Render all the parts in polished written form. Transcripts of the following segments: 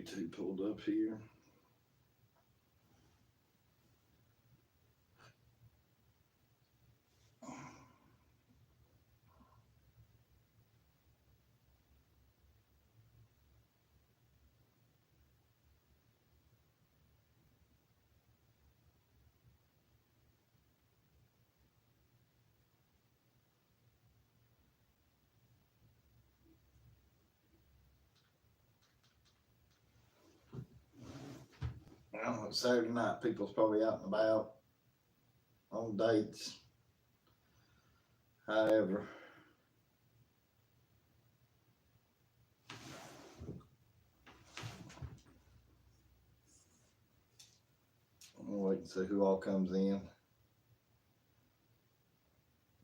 YouTube pulled up here. Well, it's Saturday night. People's probably out and about on dates. However, I'm gonna wait and see who all comes in.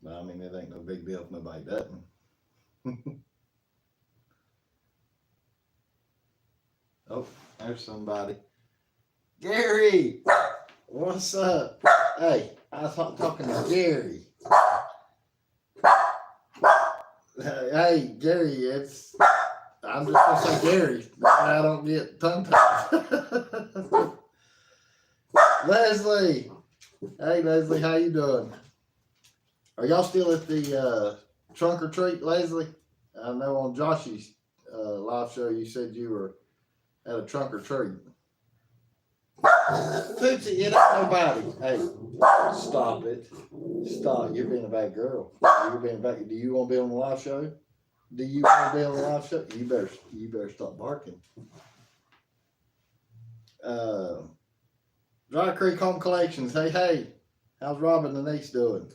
But I mean, it ain't no big deal if nobody doesn't. Oh, there's somebody. Gary, what's up? Hey, I was talking to Gary. Hey, Gary, I'm just gonna say Gary. I don't get tongue tied. Leslie, hey Leslie, how you doing? Are y'all still at the trunk or treat, Leslie? I know on Josh's live show you said you were at a trunk or treat. Tootsie, it ain't nobody. Hey, stop it. Stop. You're being a bad girl. You're being bad. Do you want to be on the live show? Do you want to be on the live show? You better stop barking. Dry Creek Home Collections. Hey. How's Robin and Denise doing?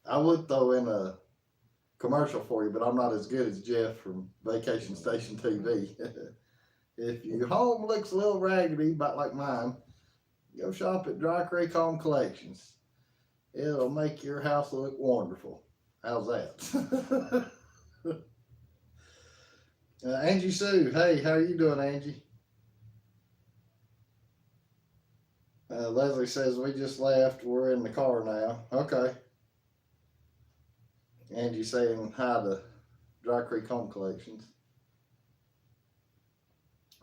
I would throw in a commercial for you, but I'm not as good as Jeff from Vacation Station TV. If your home looks a little raggedy, about like mine, go shop at Dry Creek Home Collections. It'll make your house look wonderful. How's that? Angie Sue, hey, how are you doing, Angie? Leslie says we just left. We're in the car now. Okay. Angie saying hi to Dry Creek Home Collections.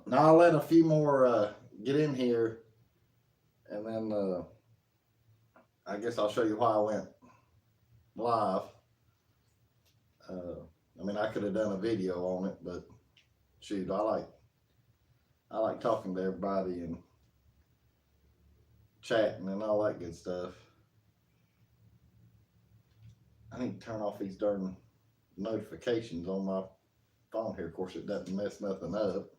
Now I'll let a few more get in here, and then I guess I'll show you why I went live. I mean, I could have done a video on it, but shoot, I like talking to everybody and chatting and all that good stuff. I need to turn off these darn notifications on my phone here. Of course, it doesn't mess nothing up.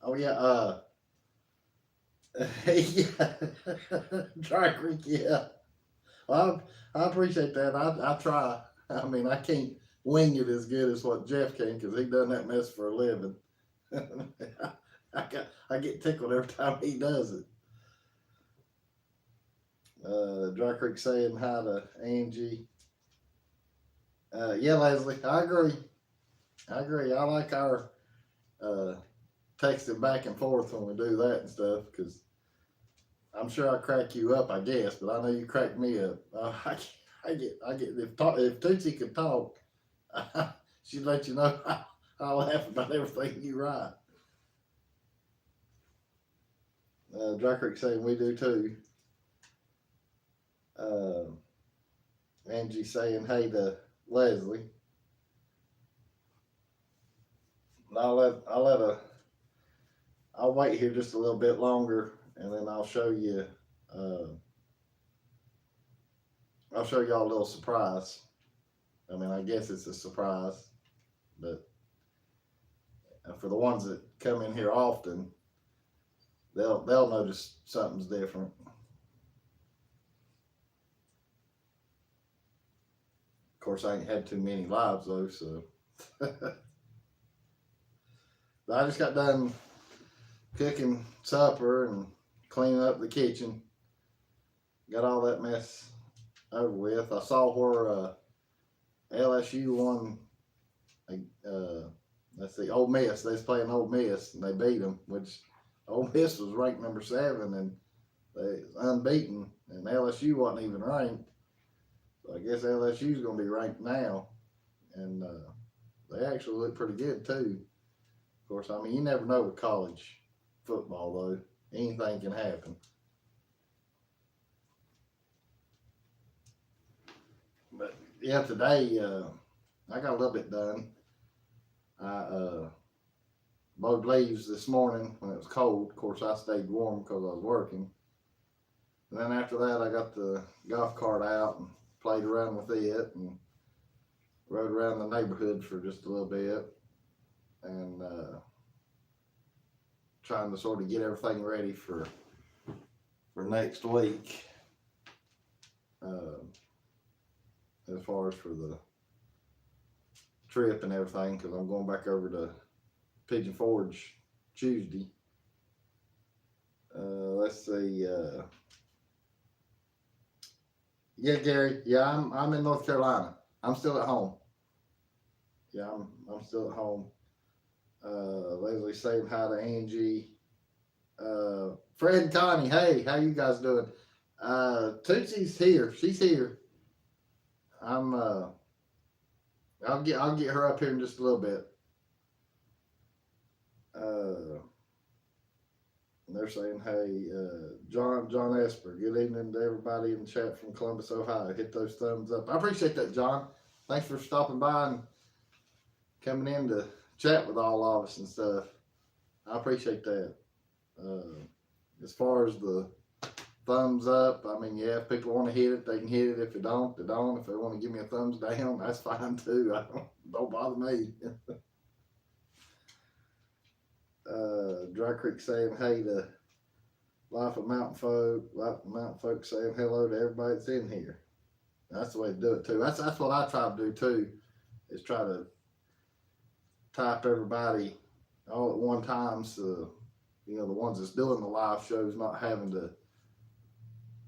Oh yeah, yeah, Dry Creek, yeah. Well, I appreciate that. I try. I mean, I can't wing it as good as what Jeff can because he done that mess for a living. I get tickled every time he does it. Dry Creek saying hi to Angie. Yeah, Leslie, I agree. I like our texting back and forth when we do that and stuff because I'm sure I crack you up, I guess, but I know you crack me up. I get if Tootsie could talk, she'd let you know I laugh about everything you write. Dry Creek saying we do too. Angie saying hey to Leslie. I'll wait here just a little bit longer and then I'll show you I'll show y'all a little surprise. I mean, I guess it's a surprise, but for the ones that come in here often, they'll notice something's different. Of course, I ain't had too many lives though, so. I just got done cooking supper and cleaning up the kitchen. Got all that mess over with. I saw where LSU won. Let's see, Ole Miss. They was playing Ole Miss and they beat them, which Ole Miss was ranked number 7 and they was unbeaten, and LSU wasn't even ranked. So I guess LSU's gonna be ranked now, and they actually look pretty good too. Of course, I mean, you never know with college football, though. Anything can happen. But yeah, today I got a little bit done. I mowed leaves this morning when it was cold. Of course, I stayed warm because I was working. And then after that, I got the golf cart out and played around with it and rode around the neighborhood for just a little bit and trying to sort of get everything ready for next week. As far as for the trip and everything, because I'm going back over to Pigeon Forge Tuesday. Let's see. Yeah, Gary. Yeah, I'm in North Carolina. I'm still at home. Yeah, I'm still at home. Leslie saying hi to Angie. Fred and Connie, hey, how you guys doing? Tootsie's here. She's here. I'll get her up here in just a little bit. They're saying, hey, John Esper, good evening to everybody in the chat from Columbus, Ohio. Hit those thumbs up. I appreciate that, John. Thanks for stopping by and coming in to chat with all of us and stuff. I appreciate that. As far as the thumbs up, I mean, yeah, if people want to hit it, they can hit it. If they don't, they don't. If they want to give me a thumbs down, that's fine too. Don't bother me. Dry Creek saying hey to Life of Mountain Folk. Life of Mountain Folk saying hello to everybody that's in here. That's the way to do it too. That's what I try to do too, is try to type everybody all at one time, so you know the ones that's doing the live shows not having to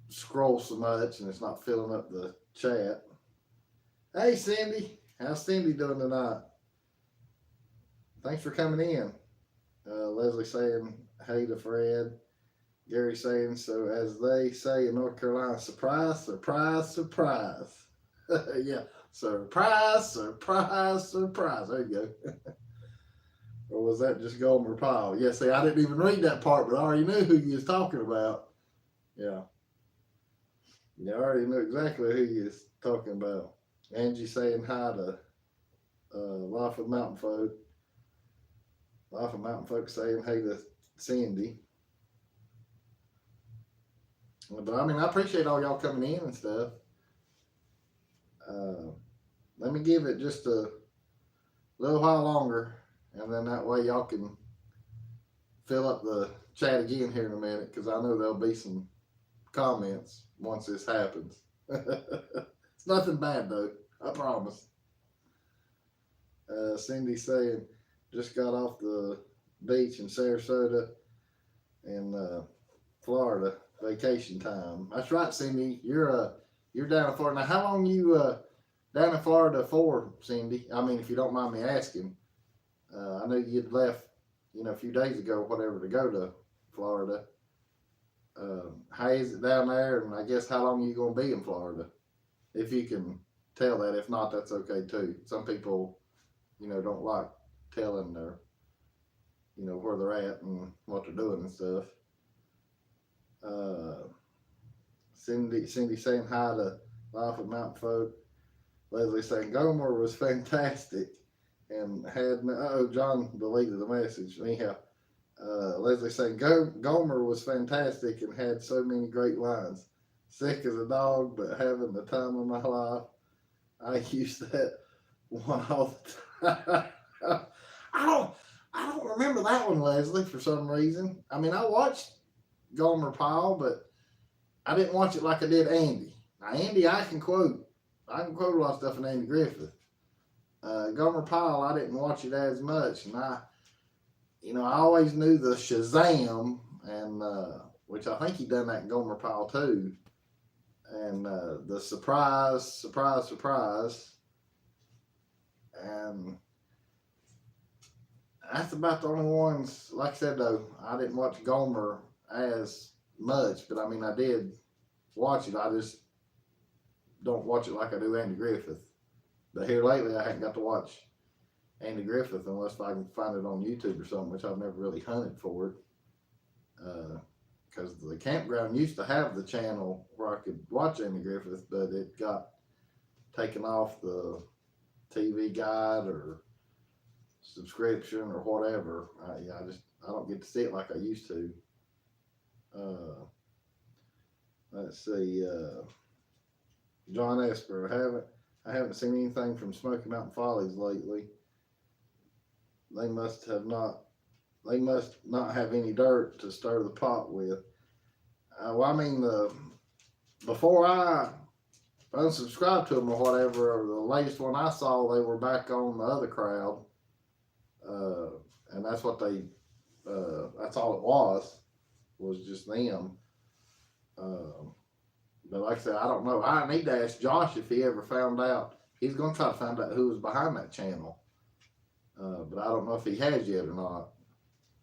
scroll so much and it's not filling up the chat. Hey Cindy, how's Cindy doing tonight? Thanks for coming in. Leslie saying hey to Fred. Gary saying, so as they say in North Carolina, surprise, surprise, surprise. Yeah, surprise, surprise, surprise. There you go. Or was that just Gomer Pyle? Yeah, see, I didn't even read that part, but I already knew who you was talking about. Yeah. Yeah, I already knew exactly who you was talking about. Angie saying hi to Life of Mountain Folk. Life of Mountain Folk saying hey to Cindy. But I mean, I appreciate all y'all coming in and stuff. Let me give it just a little while longer, and then that way y'all can fill up the chat again here in a minute, because I know there'll be some comments once this happens. It's nothing bad though, I promise. Cindy saying just got off the beach in Sarasota in Florida, vacation time. That's right, Cindy. You're down in Florida now. How long you down in Florida for, Cindy? I mean, if you don't mind me asking. I know you'd left, a few days ago, whatever, to go to Florida. How is it down there? And I guess how long are you going to be in Florida? If you can tell that. If not, that's okay too. Some people, don't like telling their, where they're at and what they're doing and stuff. Cindy saying hi to Life of Mountain Folk. Leslie saying Gomer was fantastic and had John deleted the message. Anyhow, Leslie saying Gomer was fantastic and had so many great lines. Sick as a dog, but having the time of my life. I use that one all the time. I don't remember that one, Leslie, for some reason. I mean, I watched Gomer Pyle, but I didn't watch it like I did Andy. Now, Andy, I can quote a lot of stuff in Andy Griffith. Gomer Pyle, I didn't watch it as much, and I always knew the Shazam, and which I think he done that in Gomer Pyle too, and the surprise, surprise, surprise, and that's about the only ones. Like I said though, I didn't watch Gomer as much, but I mean I did watch it. I just don't watch it like I do Andy Griffith. But here lately I hadn't got to watch Andy Griffith unless I can find it on YouTube or something, which I've never really hunted for it. Because the campground used to have the channel where I could watch Andy Griffith, but it got taken off the TV guide or subscription or whatever. I don't get to see it like I used to. Let's see. John Esper, I haven't seen anything from Smoky Mountain Follies lately. They must not have any dirt to stir the pot with. Well, I mean, before I unsubscribed to them or whatever, or the latest one I saw, they were back on the other crowd, and that's what that's all it was just them. But like I said, I don't know. I need to ask Josh if he ever found out. He's going to try to find out who was behind that channel. But I don't know if he has yet or not.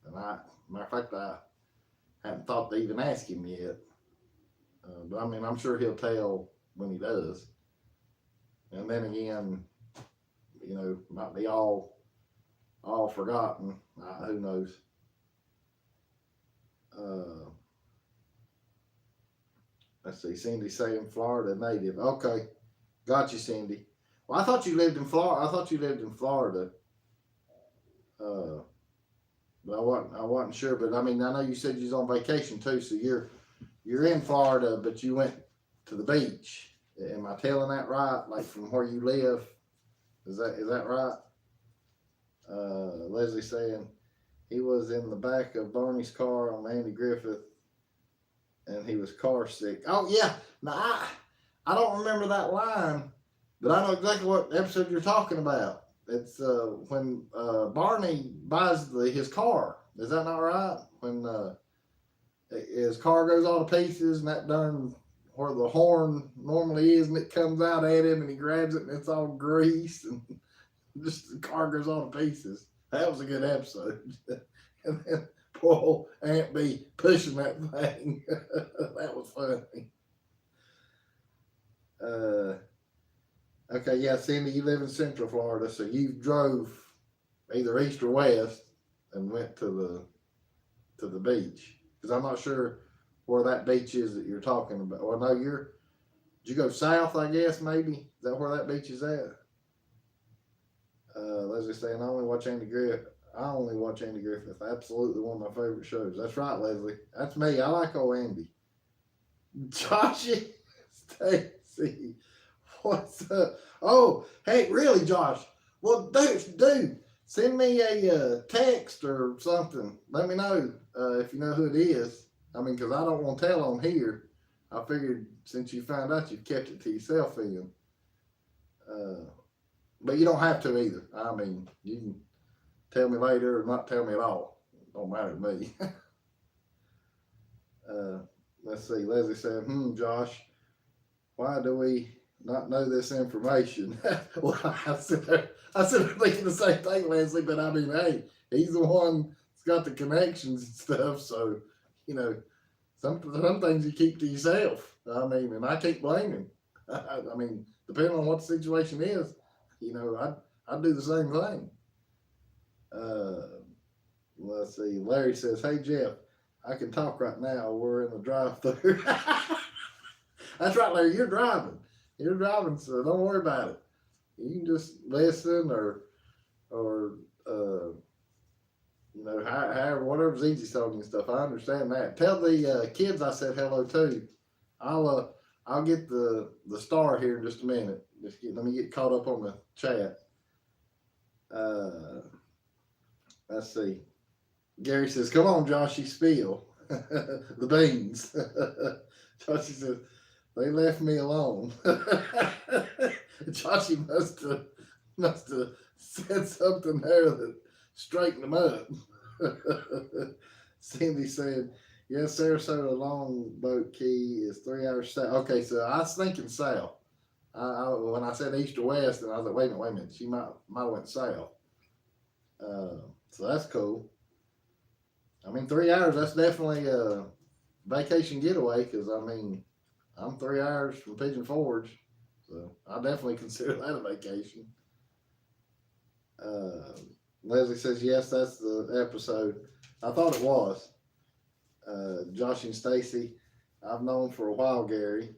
And matter of fact, I hadn't thought to even ask him yet. But I mean, I'm sure he'll tell when he does. And then again, might be all forgotten. Who knows? Let's see. Cindy saying Florida native. Okay, got you, Cindy. Well, I thought you lived in Florida. But I wasn't sure. But I mean, I know you said you was on vacation too, so you're in Florida, but you went to the beach. Am I telling that right? Like from where you live? Is that right? Leslie saying he was in the back of Barney's car on Andy Griffith, and he was car sick. Oh yeah. Now I don't remember that line, but I know exactly what episode you're talking about. It's when Barney buys his car. Is that not right? When his car goes all to pieces, and that darn where the horn normally is, and it comes out at him, and he grabs it, and it's all greased, and just the car goes all to pieces. That was a good episode. And then poor old Aunt B pushing that thing. That was funny. Okay, yeah, Cindy, you live in Central Florida, so you drove either east or west and went to the beach. Because I'm not sure where that beach is that you're talking about. Well, no, did you go south, I guess, maybe? Is that where that beach is at? Leslie saying, I only watch Andy Griffith. Absolutely one of my favorite shows. That's right, Leslie. That's me. I like old Andy. Joshy Stacy. What's up? Oh, hey, really, Josh? Well, dude, send me a text or something. Let me know if you know who it is. I mean, because I don't want to tell on here. I figured since you found out, you've kept it to yourself, Ian. But you don't have to either. I mean, you can tell me later or not tell me at all. It don't matter to me. Let's see. Leslie said, Josh, why do we not know this information? Well, I sit there thinking the same thing, Leslie, but I mean, hey, he's the one that's got the connections and stuff, so, some things you keep to yourself. I mean, and I can't blame him. I mean, depending on what the situation is, I'd do the same thing. Let's see. Larry says, hey, Jeff, I can talk right now. We're in the drive-thru. That's right, Larry, you're driving. So don't worry about it. You can just listen or however, whatever's easy talking and stuff. I understand that. Tell the kids I said hello to. I'll get the star here in just a minute. Let me get caught up on the chat. Let's see. Gary says, come on, Joshy, spill the beans. Joshy says, they left me alone. Joshy must have said something there that straightened them up. Cindy said, yes, Sarasota Longboat Key is 3 hours south. Okay, so I was thinking south. When I said east or west, and I was like, wait a minute, she might have went south. So that's cool. I mean, 3 hours, that's definitely a vacation getaway, because, I mean, I'm 3 hours from Pigeon Forge, so I definitely consider that a vacation. Leslie says, yes, that's the episode. I thought it was. Josh and Stacy, I've known for a while, Gary.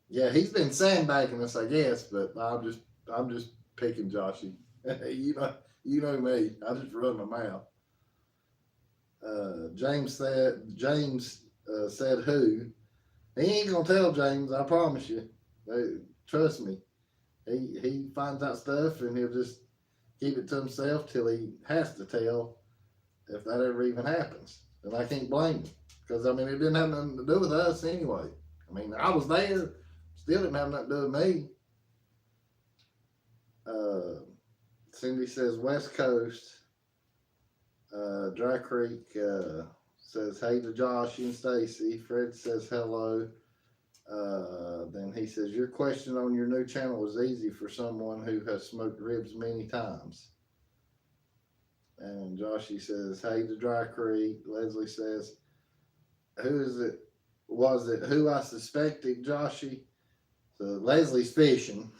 Yeah, he's been sandbagging us, I guess, but I'm just picking Joshy. You know me. I just run my mouth. James said who. He ain't gonna tell James, I promise you. Trust me. He finds out stuff and he'll just keep it to himself till he has to tell, if that ever even happens. And I can't blame him. Because I mean it didn't have nothing to do with us anyway. I mean, I was there, still didn't have nothing to do with me. Cindy says West Coast. Dry Creek says hey to Josh and Stacy. Fred says hello. Then he says your question on your new channel was easy for someone who has smoked ribs many times. And Joshy says hey to Dry Creek. Leslie says, who is it? Was it who I suspected, Joshy? So Leslie's fishing.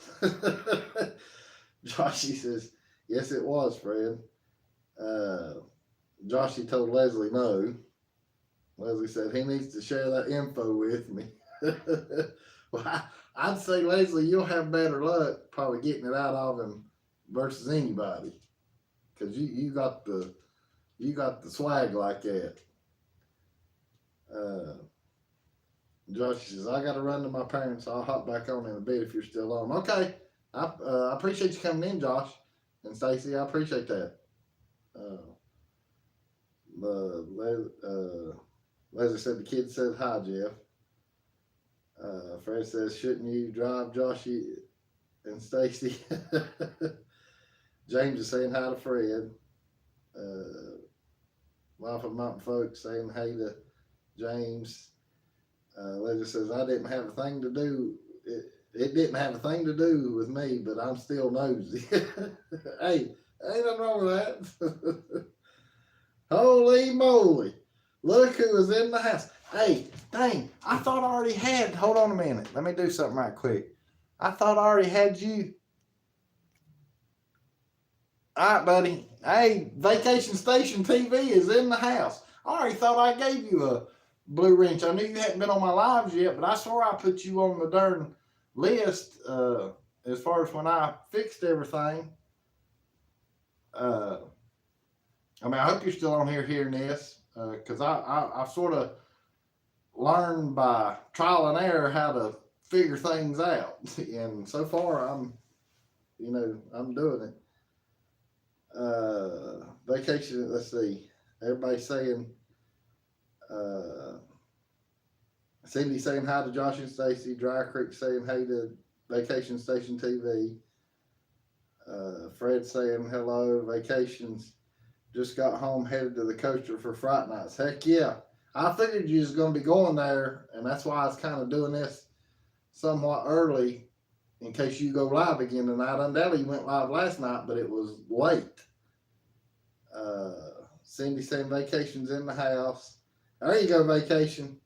Joshy says, yes, it was, Fred. Joshy told Leslie no. Leslie said he needs to share that info with me. Well, I'd say, Leslie, you'll have better luck probably getting it out of him versus anybody. Because you got the swag like that. Josh says, I got to run to my parents. I'll hop back on in a bit if you're still on. Okay. I appreciate you coming in, Josh. And Stacy, I appreciate that. Leslie said the kid said hi, Jeff. Fred says, shouldn't you drive Joshy and Stacy? James is saying hi to Fred. Life of Mountain Folks saying hey to James. Leslie says, I didn't have a thing to do. It didn't have a thing to do with me, but I'm still nosy. Hey, ain't nothing wrong with that. Holy moly. Look who is in the house. Hey, dang, I thought I already had, hold on a minute. Let me do something right quick. I thought I already had you. All right, buddy. Hey, Vacation Station TV is in the house. I already thought I gave you a blue wrench. I knew you hadn't been on my lives yet, but I swore I put you on the darn list as far as when I fixed everything. I mean, I hope you're still on here hearing this, because I've sort of learned by trial and error how to figure things out, and so far I'm doing it. Vacation. Let's see. Everybody's saying. Cindy saying hi to Josh and Stacy. Dry Creek saying hey to Vacation Station TV. Fred saying hello. Vacations. Just got home, headed to the coaster for Fright Nights. Heck yeah. I figured you was going to be going there, and that's why I was kind of doing this somewhat early in case you go live again tonight. Undoubtedly, you went live last night, but it was late. Cindy saying Vacation's in the house. There you go, Vacation.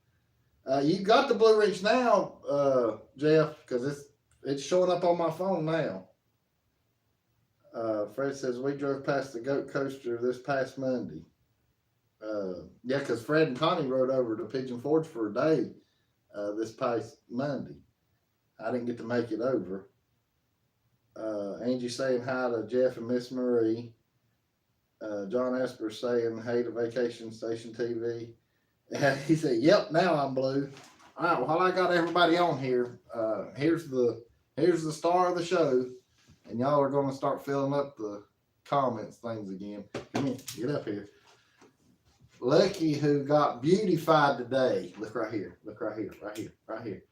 You got the blue wrench now, Jeff, because it's showing up on my phone now. Fred says we drove past the goat coaster this past Monday. Yeah, because Fred and Connie rode over to Pigeon Forge for a day this past Monday. I didn't get to make it over. Angie saying hi to Jeff and Miss Marie. John Esper saying hey to Vacation Station TV. He said, yep, now I'm blue. All right, while I got everybody on here, here's the star of the show. And y'all are going to start filling up the comments things again. Come here, get up here. Lucky who got beautified today. Look right here. Look right here. Right here. Right here.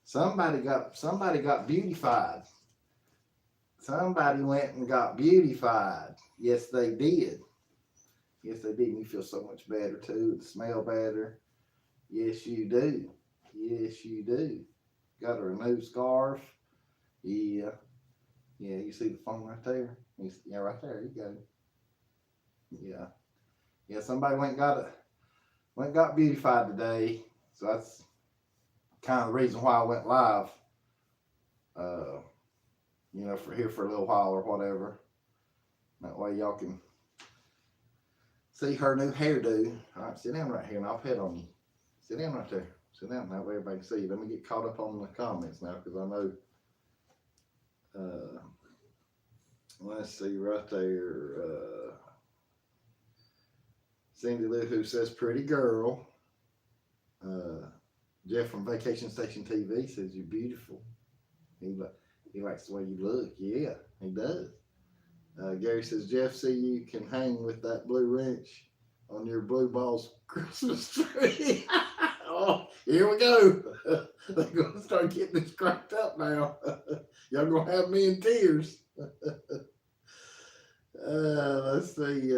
Somebody got beautified. Somebody went and got beautified. Yes, they did. Yes, they did. You feel so much better too. Smell better. Yes, you do. Yes, you do. Got a new scarf. Yeah. Yeah, you see the phone right there? Yeah, right there. You go. Yeah. Yeah, somebody went and got beautified today. So that's kind of the reason why I went live. For a little while or whatever. That way y'all can see her new hairdo. All right, sit down right here and I'll pet on you. Sit down right there. Sit down. That way everybody can see you. Let me get caught up on the comments now because I know. Let's see right there. Cindy Lou who says pretty girl. Jeff from Vacation Station TV says you're beautiful. He likes the way you look. Yeah, he does. Gary says, Jeff, see you can hang with that blue wrench on your Blue Balls Christmas tree. Oh, here we go. They're going to start getting this cracked up now. Y'all going to have me in tears. Let's see.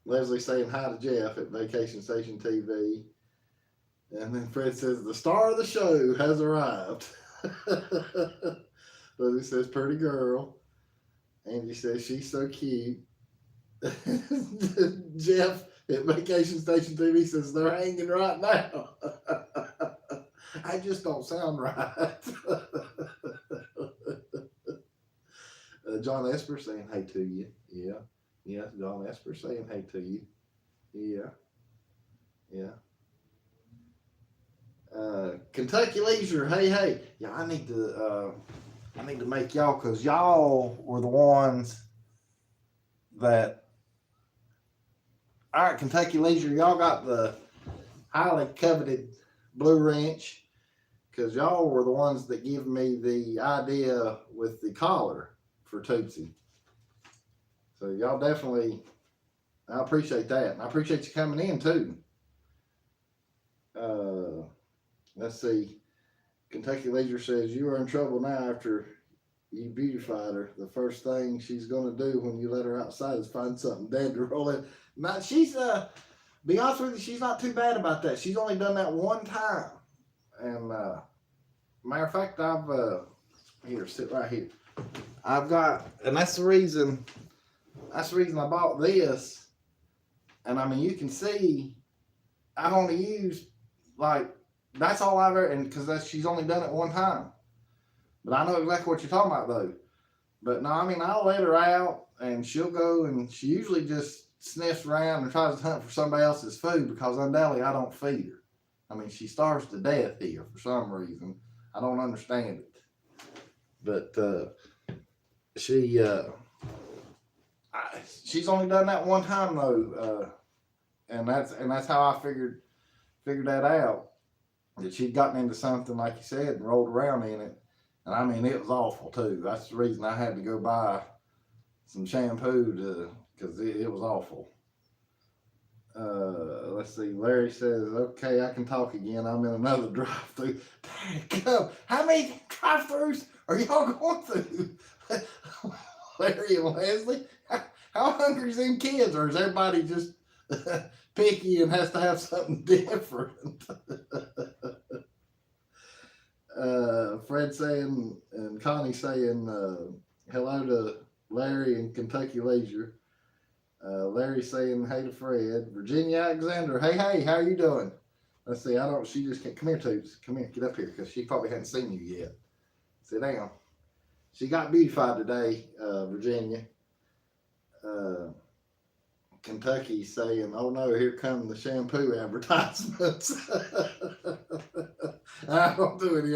Leslie saying hi to Jeff at Vacation Station TV. And then Fred says, the star of the show has arrived. Leslie says, pretty girl. Angie says, she's so cute. Jeff at Vacation Station TV says, they're hanging right now. I just don't sound right. John Esper saying, hey to you. Yeah. Yeah, John Esper saying, hey to you. Yeah. Yeah. Kentucky Leisure, hey. Yeah, I need to make y'all, because y'all were the ones that, all right, Kentucky Leisure, y'all got the highly coveted blue wrench, because y'all were the ones that gave me the idea with the collar for Tootsie. So y'all definitely, I appreciate that. And I appreciate you coming in too. Let's see. Kentucky Leisure says, you are in trouble now after you beautified her. The first thing she's going to do when you let her outside is find something dead to roll in. Now, she's, be honest with you, she's not too bad about that. She's only done that one time. And, matter of fact, here, sit right here. I've got, and that's the reason I bought this. And I mean, you can see, I've only used, like, that's all I've ever, and because she's only done it one time. But I know exactly what you're talking about, though. But no, I mean, I'll let her out, and she'll go, and she usually just sniffs around and tries to hunt for somebody else's food, because undoubtedly I don't feed her. I mean, she starves to death here for some reason. I don't understand it. But she's only done that one time, though, and that's how I figured that out. That she'd gotten into something, like you said, and rolled around in it. And I mean, it was awful too. That's the reason I had to go buy some shampoo because it was awful. Let's see. Larry says, okay, I can talk again. I'm in another drive-through. How many drive-throughs are y'all going through? Larry and Leslie, how hungry is them kids? Or is everybody just picky and has to have something different? Fred saying, and Connie saying, hello to Larry and Kentucky Leisure. Larry saying, hey to Fred. Virginia Alexander, hey, how you doing? Let's see, she just can't, come here, Toots. Come here, get up here, because she probably hadn't seen you yet. Sit down. She got beautified today, Virginia. Kentucky saying, oh no, here come the shampoo advertisements. I don't do any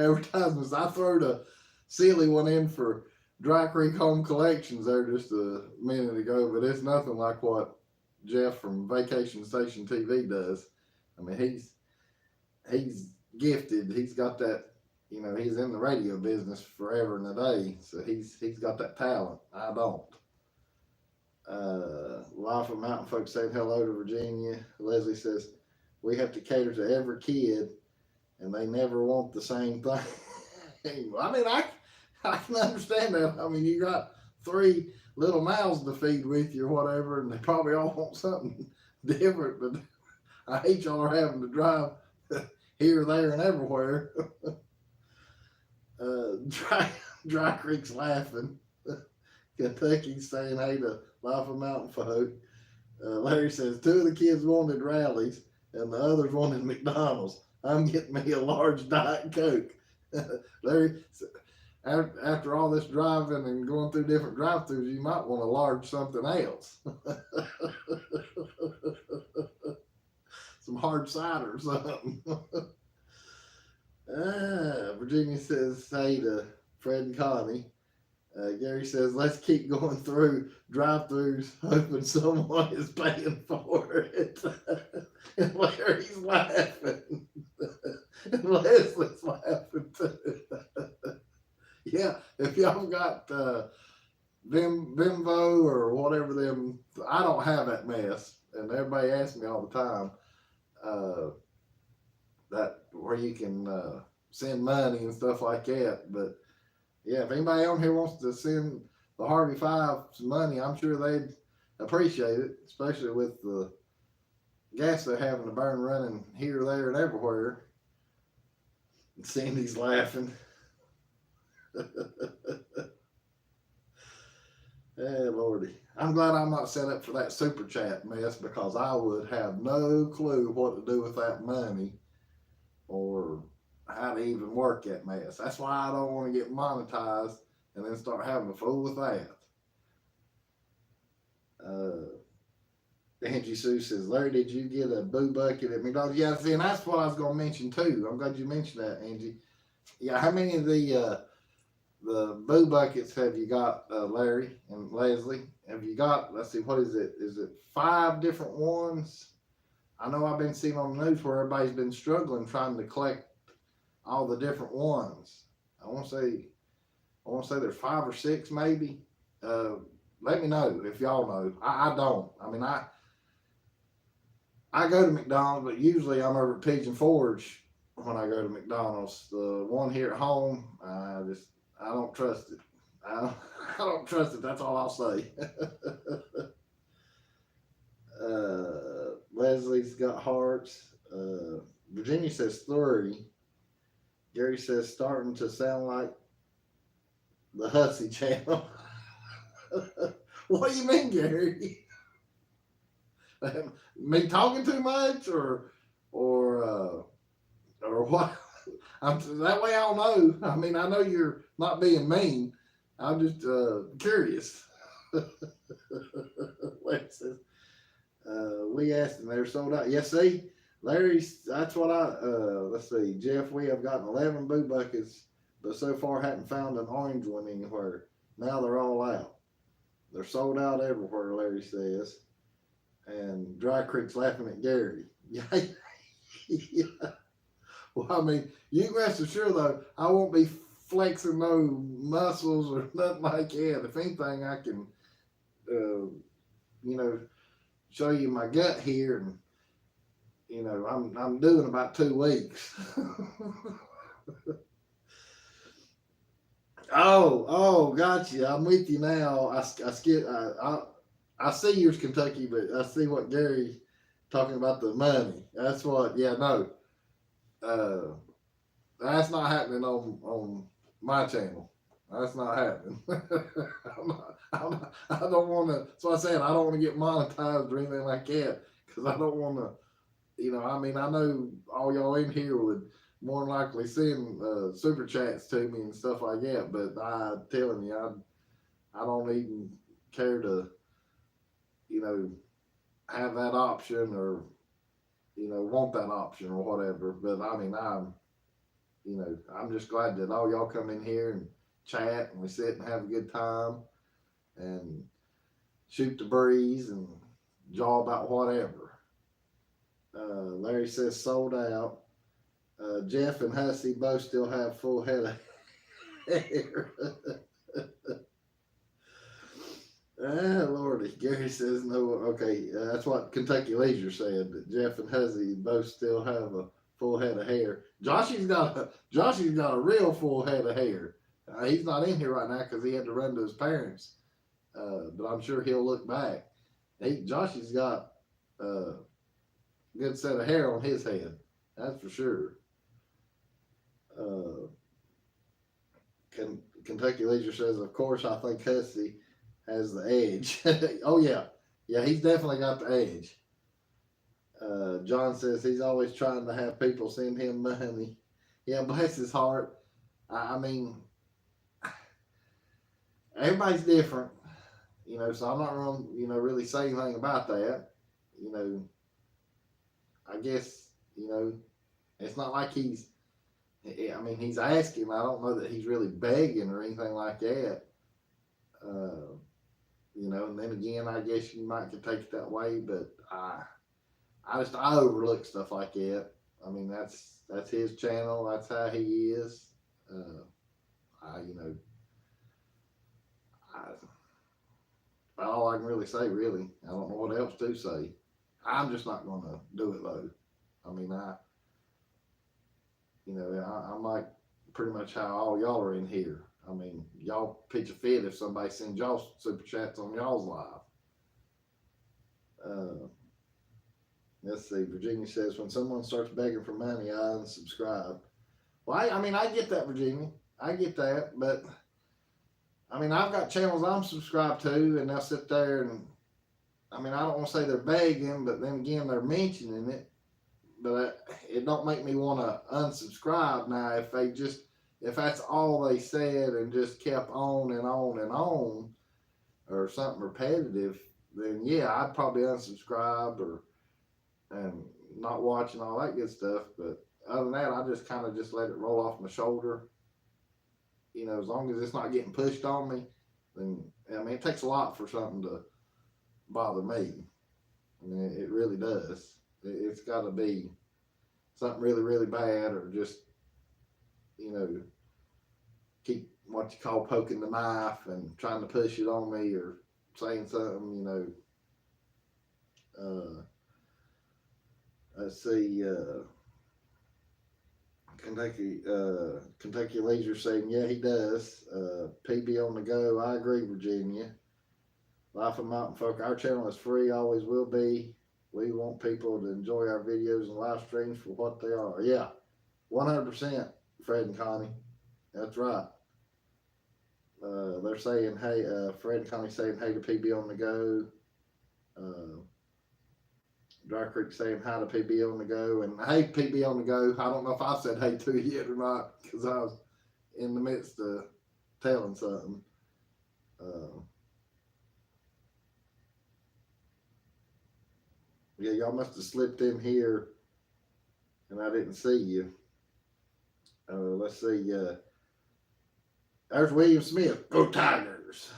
advertisements. I threw the silly one in for Dry Creek Home Collections there just a minute ago, but it's nothing like what Jeff from Vacation Station TV does. I mean, he's gifted. He's got that, he's in the radio business forever and a day, so he's got that talent. I don't. Life of Mountain Folks saying hello to Virginia. Leslie says, we have to cater to every kid and they never want the same thing. I mean, I can understand that. I mean, you got 3 little mouths to feed with you or whatever, and they probably all want something different, but I hate y'all are having to drive here, there, and everywhere. Dry Creek's laughing. Kentucky's saying hey to Life of Mountain Folk. Larry says 2 of the kids wanted rallies and the others wanted McDonald's. I'm getting me a large Diet Coke. Larry, after all this driving and going through different drive-throughs, you might want to large something else. Some hard cider or something. Virginia says, hey to Fred and Connie. Gary says, let's keep going through drive-throughs, hoping someone is paying for it. And Larry's laughing. And Leslie's laughing too. Yeah, if y'all got Bimbo or whatever them, I don't have that mess. And everybody asks me all the time uh, that where you can send money and stuff like that. But yeah, if anybody on here wants to send the Harvey Five some money, I'm sure they'd appreciate it, especially with the gas they're having to burn running here, there, and everywhere. And Sandy's laughing. Hey, Lordy. I'm glad I'm not set up for that super chat mess because I would have no clue what to do with that money or how to even work that mess. That's why I don't want to get monetized and then start having a fool with that. Angie Sue says, Larry, did you get a boo bucket at McDonald's? Yeah, see, and that's what I was going to mention too. I'm glad you mentioned that, Angie. Yeah, how many of the boo buckets have you got, Larry and Leslie? Have you got, let's see, what is it? Is it 5 different ones? I know I've been seeing on the news where everybody's been struggling trying to collect all the different ones. I want to say there's 5 or 6 maybe. Let me know if y'all know. I don't. I mean, I go to McDonald's, but usually I'm over at Pigeon Forge when I go to McDonald's. The one here at home, I don't trust it. I don't trust it. That's all I'll say. Leslie's got hearts. Virginia says 3. Gary says starting to sound like the Hussey channel. What do you mean, Gary? Me talking too much, or what? That way I'll know. I mean, I know you're not being mean. I'm just curious. Larry says, we asked and they're sold out. Yes, see, Larry's. That's what let's see, Jeff. We have gotten 11 boo buckets, but so far haven't found an orange one anywhere. Now they're all out. They're sold out everywhere, Larry says. And Dry Creek's laughing at Gary. Yeah. Yeah. Well, I mean, you can rest assured though, I won't be flexing no muscles or nothing like that. If anything, I can, show you my gut here, and I'm doing about 2 weeks. Oh, gotcha. I'm with you now. I see yours, Kentucky, but I see what Gary talking about the money. That's what. Yeah, no. That's not happening on my channel. That's not happening. I don't want to. So I said I don't want to get monetized or anything like that because I don't want to. I mean, I know all y'all in here would more than likely send super chats to me and stuff like that, but I'm telling you, I don't even care to, have that option or, want that option or whatever. But I mean, I'm just glad that all y'all come in here and chat and we sit and have a good time and shoot the breeze and jaw about whatever. Larry says sold out. Jeff and Hussey both still have full head of hair. Lordy. Gary says no. Okay, that's what Kentucky Leisure said. That Jeff and Hussey both still have a full head of hair. Joshy's got a real full head of hair. He's not in here right now because he had to run to his parents. But I'm sure he'll look back. Joshy's got a good set of hair on his head. That's for sure. Kentucky Leisure says, of course, I think Hussey has the edge. Oh, yeah. Yeah, he's definitely got the edge. John says he's always trying to have people send him money. Yeah, bless his heart. I mean, everybody's different, so I'm not going to, really say anything about that. You know, I guess, it's not like he's asking. I don't know that he's really begging or anything like that. Uh, and then again, I guess you might could take it that way, but I overlook stuff like that. I mean, that's his channel. That's how he is. Uh, I, you know, I, all I can really say, really, I don't know what else to say. I'm just not going to do it though. I mean, I'm like pretty much how all y'all are in here. I mean, y'all pitch a fit if somebody sends y'all super chats on y'all's live. Uh, let's see. Virginia says, when someone starts begging for money, I unsubscribe. Well, I get that, Virginia. I get that, but I mean, I've got channels I'm subscribed to, and they'll sit there and, I don't want to say they're begging, but then again, they're mentioning it. But it don't make me want to unsubscribe now if that's all they said and just kept on and on and on, or something repetitive, then yeah, I'd probably unsubscribe and not watching all that good stuff. But other than that, I just kind of just let it roll off my shoulder. As long as it's not getting pushed on me, then it takes a lot for something to bother me. It really does. It's got to be something really, really bad, or just keep what you call poking the knife and trying to push it on me, or saying something. Let's see. Kentucky Leisure saying, yeah, he does. PB on the go. I agree, Virginia. Life of Mountain Folk. Our channel is free, always will be. We want people to enjoy our videos and live streams for what they are. Yeah, 100%, Fred and Connie. That's right. They're saying, hey, Fred and Connie saying, hey to PB on the go. Dry Creek saying hi to PB on the go. And hey, PB on the go. I don't know if I said hey to you yet or not, because I was in the midst of telling something. Yeah, y'all must have slipped in here and I didn't see you. Let's see. There's William Smith. Go Tigers.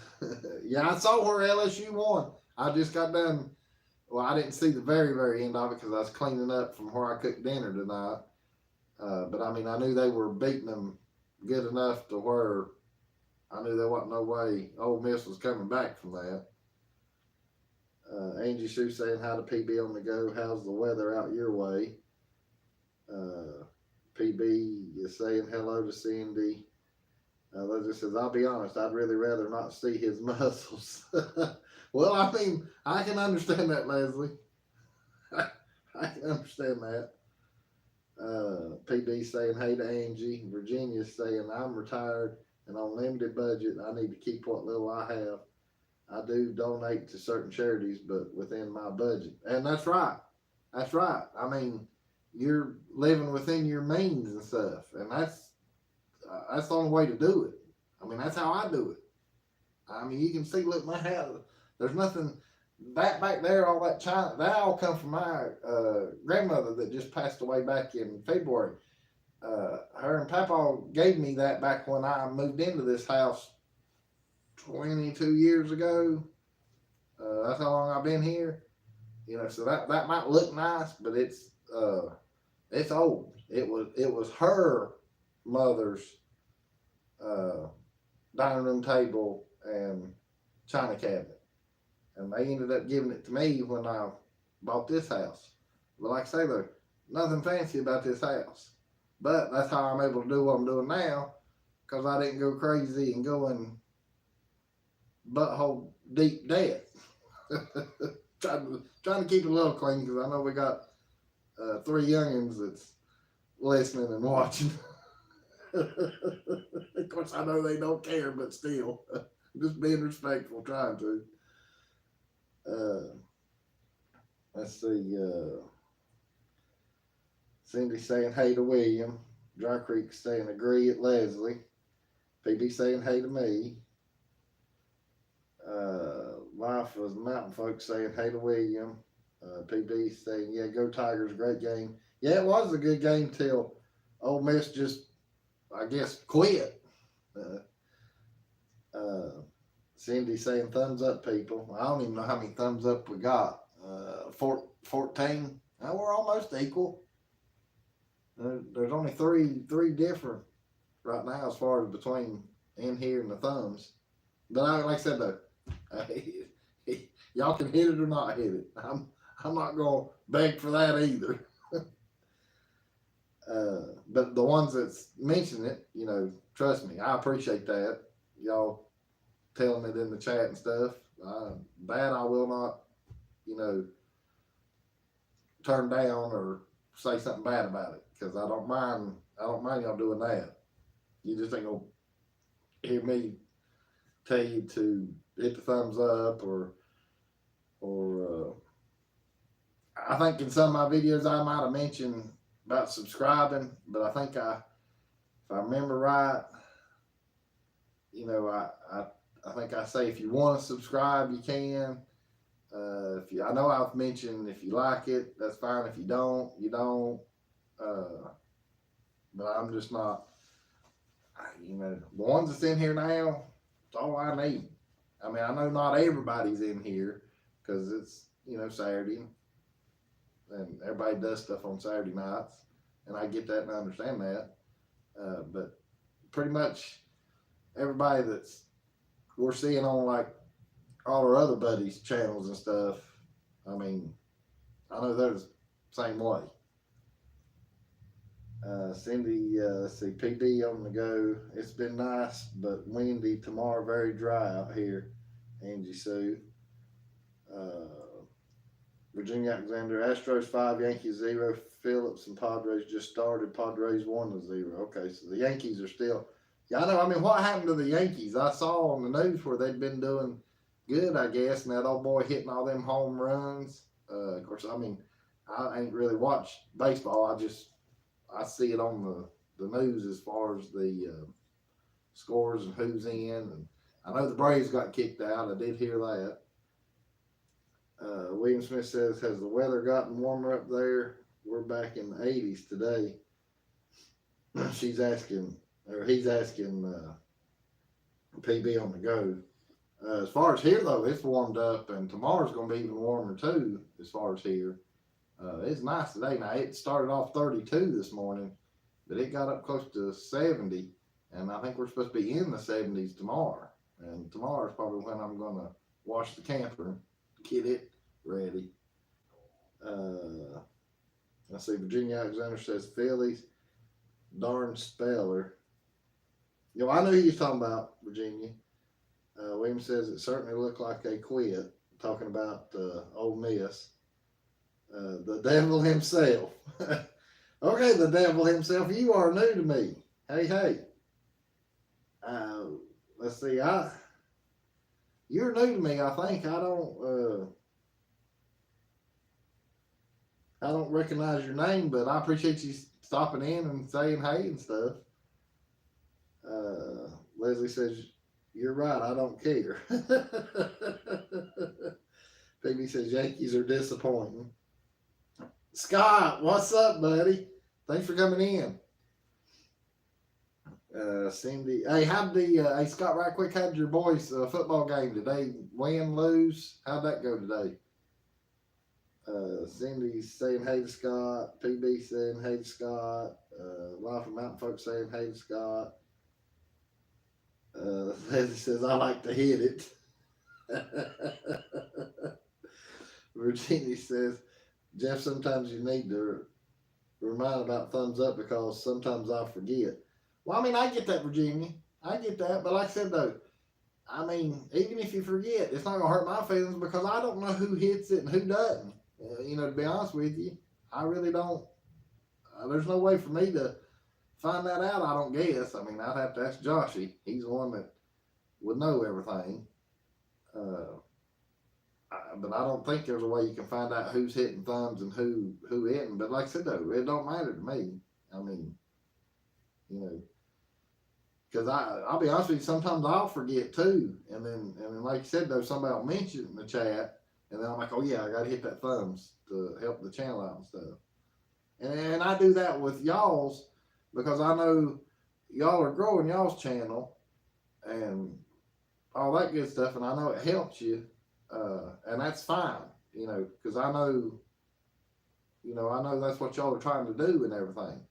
Yeah, I saw where LSU won. I just got done. Well, I didn't see the very, very end of it because I was cleaning up from where I cooked dinner tonight. But I knew they were beating them good enough to where I knew there wasn't no way Ole Miss was coming back from that. Angie Sue saying hi to PB on the go. How's the weather out your way? PB is saying hello to Cindy. Leslie says, I'll be honest, I'd really rather not see his muscles. Well, I can understand that, Leslie. I can understand that. PB saying, hey to Angie. Virginia saying, I'm retired and on limited budget. I need to keep what little I have. I do donate to certain charities, but within my budget. And that's right. That's right. You're living within your means and stuff. And that's the only way to do it. That's how I do it. You can see, look, my house, there's nothing, that back there, all that china, that all comes from my grandmother that just passed away back in February. Her and Papa gave me that back when I moved into this house 22 years ago. That's how long I've been here. So that might look nice, but it's old. It was her mother's dining room table and china cabinet, and they ended up giving it to me when I bought this house. But like I say, there's nothing fancy about this house, but that's how I'm able to do what I'm doing now, because I didn't go crazy and go in butthole deep debt. trying to keep it a little clean, because I know we got 3 youngins that's listening and watching. Of course, I know they don't care, but still, just being respectful, trying to. Let's see. Cindy saying hey to William. Dry Creek saying agree at Leslie. PB saying hey to me. Life was Mountain Folks saying hey to William. PB saying, yeah, go Tigers, great game. Yeah, it was a good game till Ole Miss just, I guess, quit. Cindy saying thumbs up, people. I don't even know how many thumbs up we got. 14. We're almost equal. There's only three different right now as far as between in here and the thumbs. But like I said though, y'all can hit it or not hit it. I'm not gonna beg for that either. But the ones that's mentioning it, trust me, I appreciate that. Y'all telling it in the chat and stuff. That I will not, turn down or say something bad about it, because I don't mind y'all doing that. You just ain't gonna hear me tell you to hit the thumbs up or I think in some of my videos I might have mentioned about subscribing, but I think if I remember right, I think I say if you want to subscribe, you can. I know I've mentioned if you like it, that's fine. If you don't, you don't. But I'm just not. The ones that's in here now, it's all I need. I mean, I know not everybody's in here because it's Saturday, and everybody does stuff on Saturday nights, and I get that and I understand that. But pretty much everybody that's we're seeing on like all our other buddies' channels and stuff, I mean, I know they're the same way. Cindy, let's see, PD on the go. It's been nice, but windy. Tomorrow very dry out here. Angie Sue. Virginia Alexander, Astros 5, Yankees 0. Phillips and Padres just started. Padres 1-0. Okay, so the Yankees are still. Yeah, I know. I mean, what happened to the Yankees? I saw on the news where they'd been doing good, I guess, and that old boy hitting all them home runs. Of course, I mean, I ain't really watched baseball. I see it on the news as far as the scores and who's in. And I know the Braves got kicked out. I did hear that. William Smith says, has the weather gotten warmer up there? We're back in the 80s today. He's asking PB on the go. As far as here, though, it's warmed up, and tomorrow's going to be even warmer, too, as far as here. It's nice today. Now, it started off 32 this morning, but it got up close to 70, and I think we're supposed to be in the 70s tomorrow. And tomorrow's probably when I'm going to wash the camper and get it ready. Let's see, Virginia Alexander says, Phillies, darn speller. I knew he was talking about Virginia. William says it certainly looked like they quit, talking about Ole Miss. The devil himself. Okay, the devil himself. You are new to me. Hey. Let's see. You're new to me. I think I don't recognize your name, but I appreciate you stopping in and saying hey and stuff. Leslie says, you're right, I don't care. Piggy says, Yankees are disappointing. Scott, what's up, buddy? Thanks for coming in. Cindy, hey, hey Scott, right quick, how'd your boys' football game today? Win, lose? How'd that go today? Cindy's saying hey to Scott. PB saying hey to Scott. Life of Mountain Folks saying hey to Scott. Leslie says I like to hit it. Virginia says, Jeff, sometimes you need to remind about thumbs up because sometimes I forget. Well, I mean, I get that, Virginia. I get that. But like I said, though, I mean, even if you forget, it's not going to hurt my feelings because I don't know who hits it and who doesn't. To be honest with you, I really don't. There's no way for me to find that out, I don't guess. I mean, I'd have to ask Joshy. He's the one that would know everything. But I don't think there's a way you can find out who's hitting thumbs and who isn't. But like I said, though, it don't matter to me. I mean, you know. Because I'll be honest with you, sometimes I'll forget too, and then like you said though, somebody will mention it in the chat, and then I'm like, oh yeah, I gotta hit that thumbs to help the channel out and stuff. And I do that with y'all's because I know y'all are growing y'all's channel and all that good stuff, and I know it helps you, and that's fine, you know, because I know that's what y'all are trying to do and everything.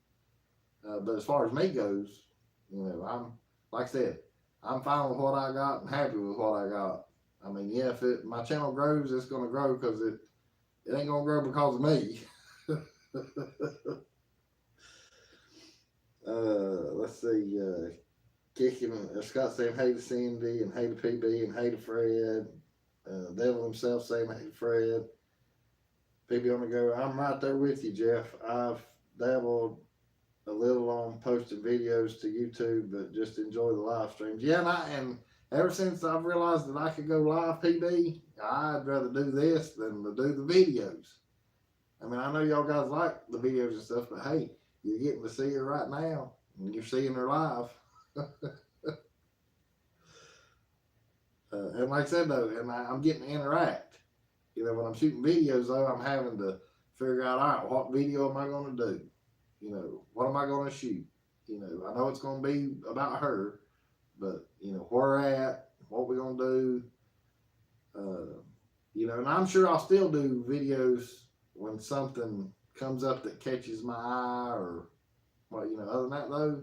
But as far as me goes, you know, I'm like I said, I'm fine with what I got and happy with what I got. I mean, yeah, if my channel grows, it's gonna grow because it ain't gonna grow because of me. Let's see. Kicking Scott saying hey to Cindy and hey to PB and hey to Fred. Devil himself saying hey to Fred. PB on the go. I'm right there with you, Jeff. I've dabbled a little on posting videos to YouTube, but just enjoy the live streams. Yeah, and ever since I've realized that I could go live, PB, I'd rather do this than to do the videos. I mean, I know y'all guys like the videos and stuff, but hey, you're getting to see her right now, and you're seeing her live. And like I said though, and I'm getting to interact. You know, when I'm shooting videos though, I'm having to figure out, all right, what video am I going to do? You know, what am I going to shoot? You know, I know it's going to be about her, but you know, where at, what we're going to do. You know, and I'm sure I'll still do videos when something comes up that catches my eye or, well, you know, other than that though,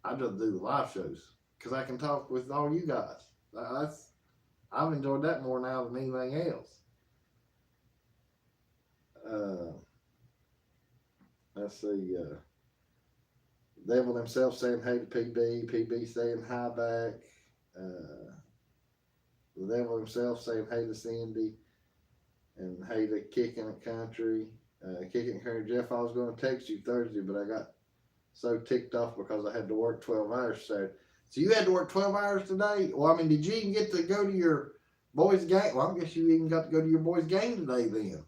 I'd just do the live shows because I can talk with all you guys. I've enjoyed that more now than anything else. Let's see. Devil himself saying hey to PB. PB saying hi back. The Devil himself saying hey to Cindy. And hey to Kicking It Country. Kicking It Country. Jeff, I was going to text you Thursday, but I got so ticked off because I had to work 12 hours Saturday. So you had to work 12 hours today? Well, I mean, did you even get to go to your boys' game? Well, I guess you even got to go to your boys' game today then.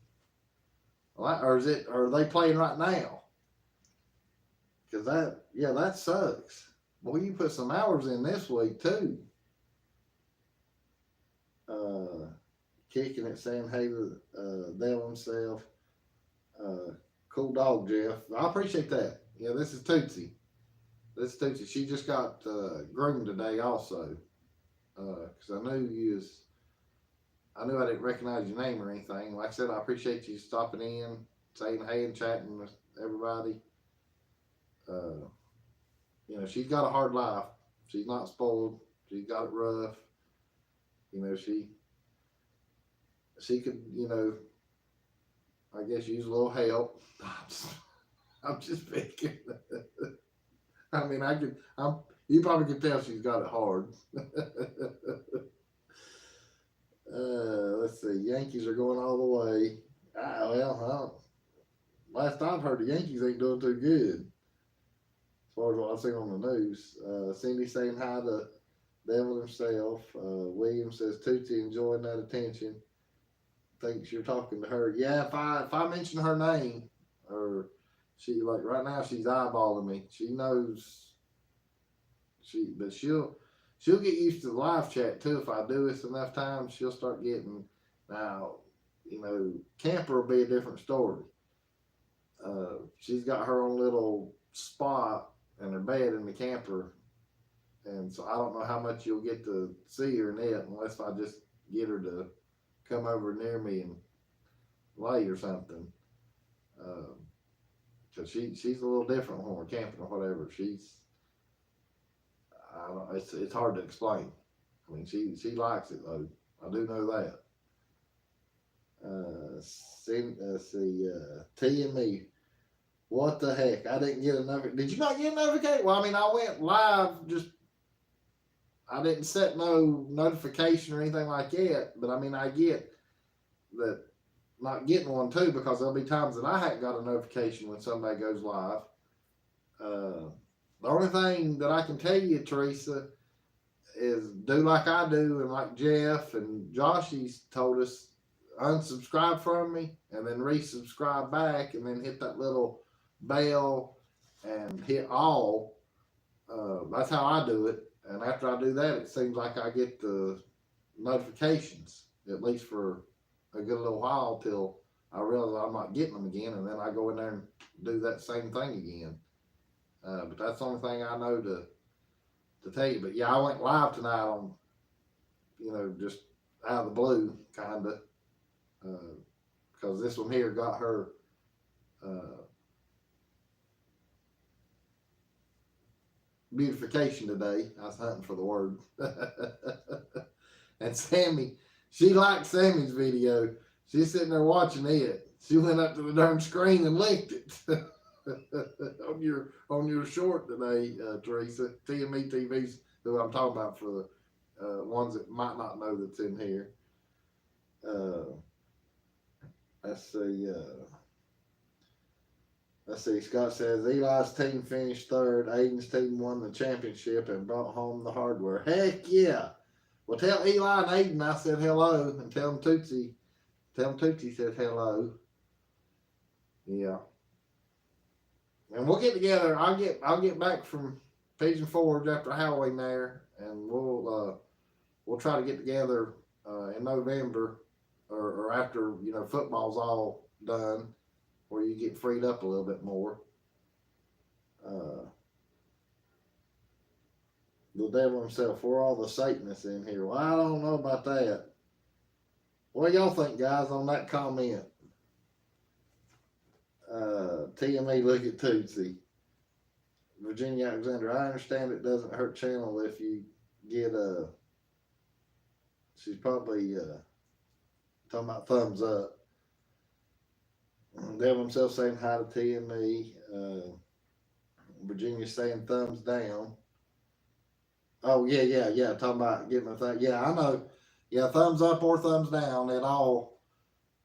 Or are they playing right now? Because that sucks. Boy, you put some hours in this week too. Kicking It, saying hey to Dale himself. Cool dog, Jeff. I appreciate that. Yeah, this is Tootsie. She just got groomed today also. Because I knew I didn't recognize your name or anything. Like I said, I appreciate you stopping in, saying hey and chatting with everybody. You know, she's got a hard life. She's not spoiled. She's got it rough. You know, she could, you know, I guess use a little help. I'm just picking. I mean, you probably could tell she's got it hard. Let's see. Yankees are going all the way. Last I've heard, the Yankees ain't doing too good. As far as what I've seen on the news. Cindy saying hi to Devil himself. William says, Tootsie enjoying that attention. Thinks you're talking to her. Yeah, if I mention her name, or she, like right now, she's eyeballing me. She knows. But she'll get used to the live chat too. If I do this enough times, she'll start getting. Now, you know, camper will be a different story. She's got her own little spot and her bed in the camper, and so I don't know how much you'll get to see her in it unless I just get her to come over near me and lay or something. Cause she's a little different when we're camping or whatever. It's hard to explain. I mean, she likes it though. I do know that. T and me. What the heck? I didn't get enough. Did you not get a notification? Well, I mean, I went live. I didn't set no notification or anything like that. But I mean, I get that not getting one too, because there'll be times that I haven't got a notification when somebody goes live. The only thing that I can tell you, Teresa, is do like I do and like Jeff and Joshy's told us, unsubscribe from me and then resubscribe back and then hit that little bell and hit all, That's how I do it. And after I do that, it seems like I get the notifications, at least for a good little while till I realize I'm not getting them again, and then I go in there and do that same thing again. But that's the only thing I know to tell you. But yeah, I went live tonight on, just out of the blue, kind of, because this one here got her. Beautification today. I was hunting for the word. And Sammy, she liked Sammy's video. She's sitting there watching it. She went up to the darn screen and licked it. on your short today, Teresa. TME TV's who I'm talking about for the ones that might not know that's in here. Let's see. Let's see. Scott says Eli's team finished third. Aiden's team won the championship and brought home the hardware. Heck yeah! Well, tell Eli and Aiden I said hello, and tell them Tootsie said hello. Yeah. And we'll get together. I'll get back from Pigeon Forge after Halloween there, and we'll try to get together in November or after football's all done, where you get freed up a little bit more. The devil himself, we're all the Satanists in here. Well, I don't know about that. What do y'all think, guys, on that comment? TME, look at Tootsie. Virginia Alexander, I understand it doesn't hurt channel if you get she's probably talking about thumbs up. Devil himself saying hi to TME. Virginia saying thumbs down. Oh yeah. Talking about getting a thing. Yeah, I know. Yeah, thumbs up or thumbs down. It all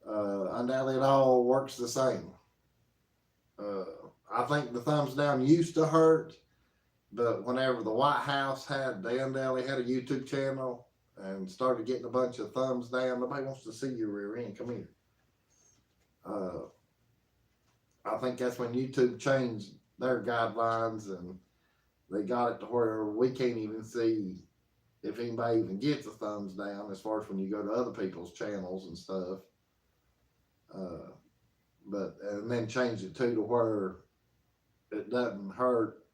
undoubtedly it all works the same. I think the thumbs down used to hurt, but whenever the White House they undoubtedly had a YouTube channel and started getting a bunch of thumbs down, nobody wants to see your rear end. Come here. I think that's when YouTube changed their guidelines and they got it to where we can't even see if anybody even gets a thumbs down as far as when you go to other people's channels and stuff. And then changed it to where it doesn't hurt.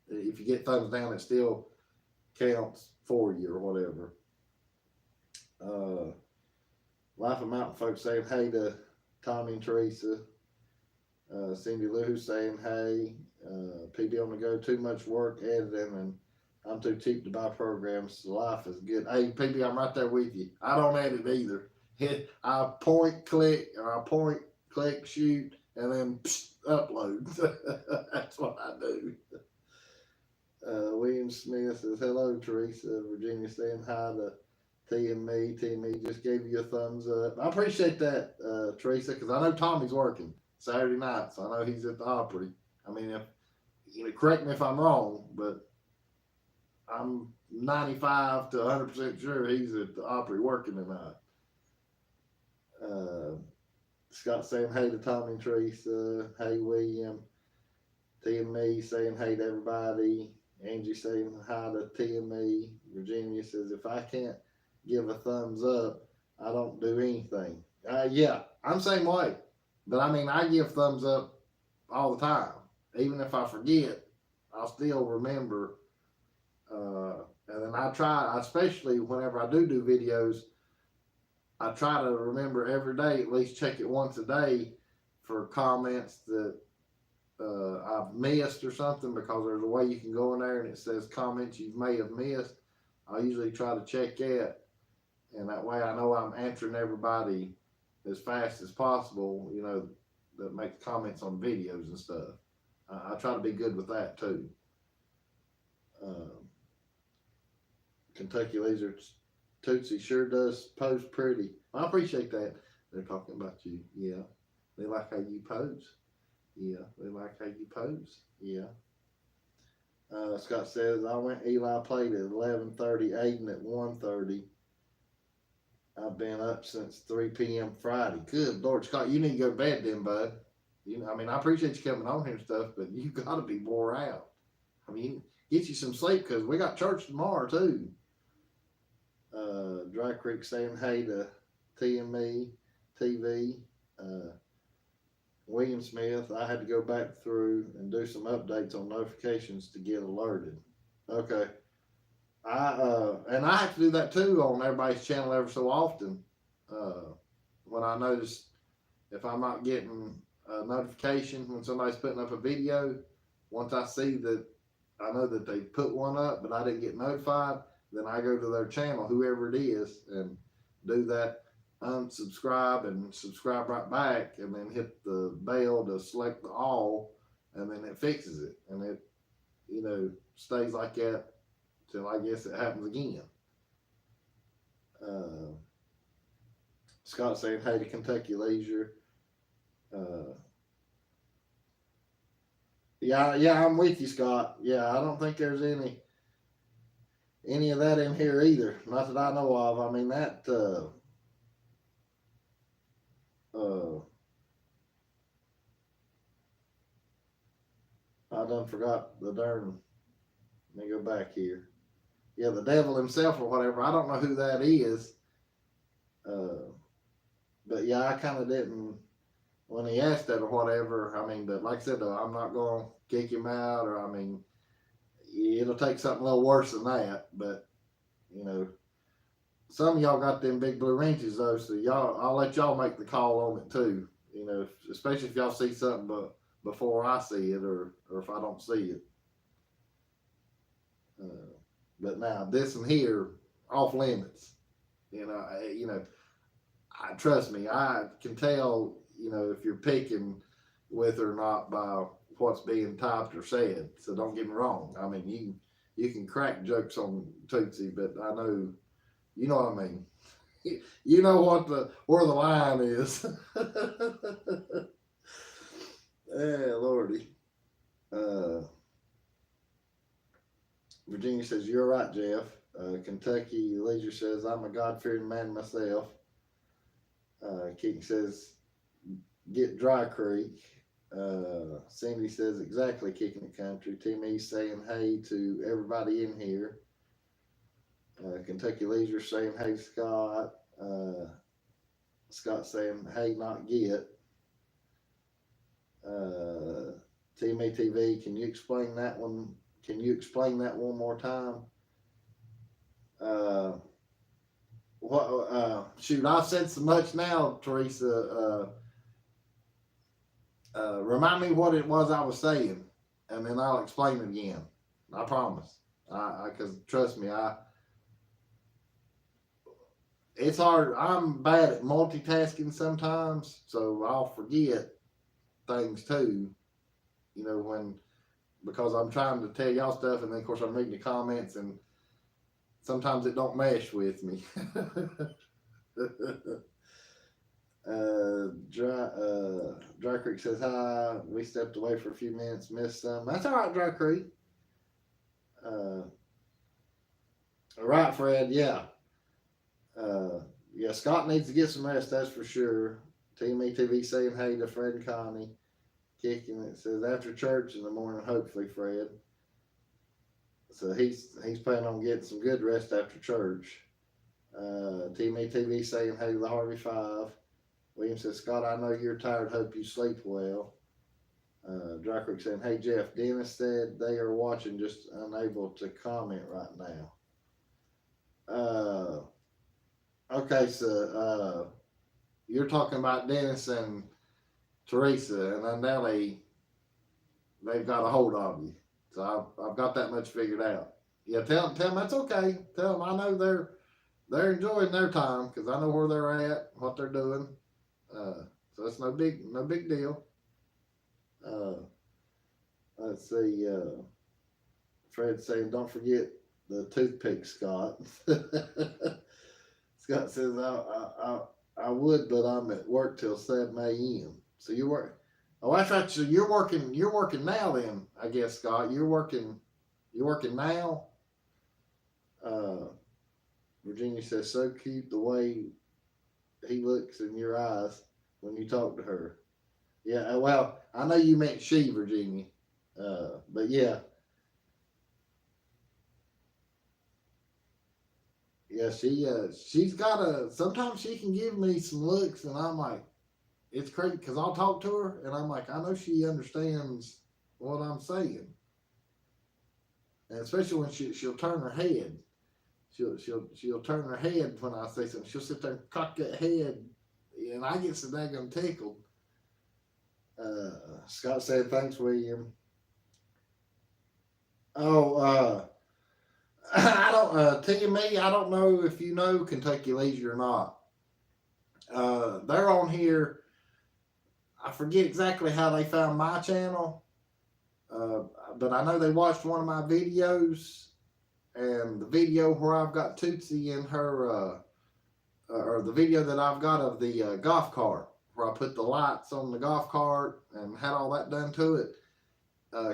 If you get thumbs down, it still counts for you or whatever. Life of Mountain folks saying hey to Tommy and Teresa. Cindy Lou saying hey. PB on the go, too much work editing, and I'm too cheap to buy programs. Life is good. Hey, PB, I'm right there with you. I don't edit either. I point, click, shoot, and then upload. That's what I do. William Smith says, hello, Teresa. Virginia saying hi to TME. TME just gave you a thumbs up. I appreciate that, Teresa, because I know Tommy's working Saturday nights. I know he's at the Opry. I mean, correct me if I'm wrong, but I'm 95 to 100% sure he's at the Opry working tonight. Scott saying hey to Tommy and Teresa. Hey, William. TME saying hey to everybody. Angie saying hi to TME. Virginia says, if I can't give a thumbs up, I don't do anything. Yeah, I'm the same way. But I mean, I give thumbs up all the time. Even if I forget, I'll still remember. And then I try, especially whenever I do videos, I try to remember every day, at least check it once a day for comments that I've missed or something, because there's a way you can go in there and it says comments you may have missed. I usually try to check that, and that way I know I'm answering everybody as fast as possible, that makes comments on videos and stuff. I try to be good with that too. Kentucky Laser Tootsie sure does pose pretty. I appreciate that. They're talking about you. Yeah. They like how you pose. Yeah. They like how you pose. Yeah. Scott says, I went Eli played at 11:30, Aiden at 1:30. I've been up since 3 p.m. Friday. Good Lord, Scott, you need to go to bed then, bud. I appreciate you coming on here and stuff, but you got to be wore out. I mean, get you some sleep because we got church tomorrow too. Dry Creek saying hey to TME TV. Uh, William Smith, I had to go back through and do some updates on notifications to get alerted. Okay. And I have to do that too on everybody's channel every so often. When I notice if I'm not getting a notification when somebody's putting up a video, once I see that I know that they put one up, but I didn't get notified, then I go to their channel, whoever it is, and do that unsubscribe and subscribe right back, and then hit the bell to select the all, and then it fixes it, and it, stays like that till I guess it happens again. Scott saying hey to Kentucky Leisure. Yeah, I'm with you, Scott. Yeah, I don't think there's any of that in here either. Not that I know of. I mean that. I done forgot the darn. Let me go back here. Yeah, the devil himself or whatever. I don't know who that is. But yeah, I kind of didn't when he asked that or whatever. I mean, but like I said, though, I'm not going to kick him out, or I mean, it'll take something a little worse than that. But some of y'all got them big blue wrenches though, so I'll let y'all make the call on it too. Especially if y'all see something, but before I see it, or if I don't see it. But now this one here, off limits. Trust me, I can tell. If you're picking with or not by what's being typed or said. So don't get me wrong. I mean, you can crack jokes on Tootsie, but I know, you know what I mean. You know where the line is. Yeah, Lordy. Virginia says, you're right, Jeff. Kentucky Leisure says, I'm a God-fearing man myself. Keaton says, get Dry Creek. Cindy says, exactly, Kicking It Country. Timmy saying, hey to everybody in here. Kentucky Leisure saying, hey, Scott. Scott saying, hey, not get. Timmy TV, can you explain that one? Can you explain that one more time? Shoot, I've said so much now, Teresa. Remind me what it was I was saying, and then I'll explain it again. I promise. Because trust me, it's hard. I'm bad at multitasking sometimes, so I'll forget things too. Because I'm trying to tell y'all stuff, and then of course I'm reading the comments, and sometimes it don't mesh with me. Dry Creek says hi. We stepped away for a few minutes, missed some. That's all right, Dry Creek. All right, Fred. Yeah. Yeah. Scott needs to get some rest. That's for sure. Team ETV saying hey to Fred and Connie. Kicking it says after church in the morning, hopefully, Fred. So he's planning on getting some good rest after church. Team ETV saying hey to the Harvey Five. William says, Scott, I know you're tired. Hope you sleep well. Dry Creek saying, hey, Jeff, Dennis said they are watching, just unable to comment right now. Okay, so you're talking about Dennis and Teresa, and undoubtedly they've got a hold of you. So I've got that much figured out. Yeah, tell them that's okay. Tell them I know they're enjoying their time because I know where they're at, what they're doing. So it's no big deal. Let's see. Fred saying, don't forget the toothpick, Scott. Scott says, I would, but I'm at work till 7 a.m. So you work. Oh, that's right. So you're working now then, I guess, Scott. You're working now. Virginia says, so cute the way he looks in your eyes when you talk to her. Yeah, well, I know you meant she, Virginia. But yeah. Yeah, she's got sometimes she can give me some looks, and I'm like, it's crazy because I'll talk to her, and I'm like, I know she understands what I'm saying, and especially when she'll turn her head. She'll turn her head when I say something. She'll sit there and cock that head, and I get so daggone tickled. Scott said, "Thanks, William." Oh, I don't. TME, I don't know if you know Kentucky Leisure or not. They're on here. I forget exactly how they found my channel, uh, but I know they watched one of my videos, and the video where I've got Tootsie in her, or the video that I've got of the golf cart, where I put the lights on the golf cart and had all that done to it.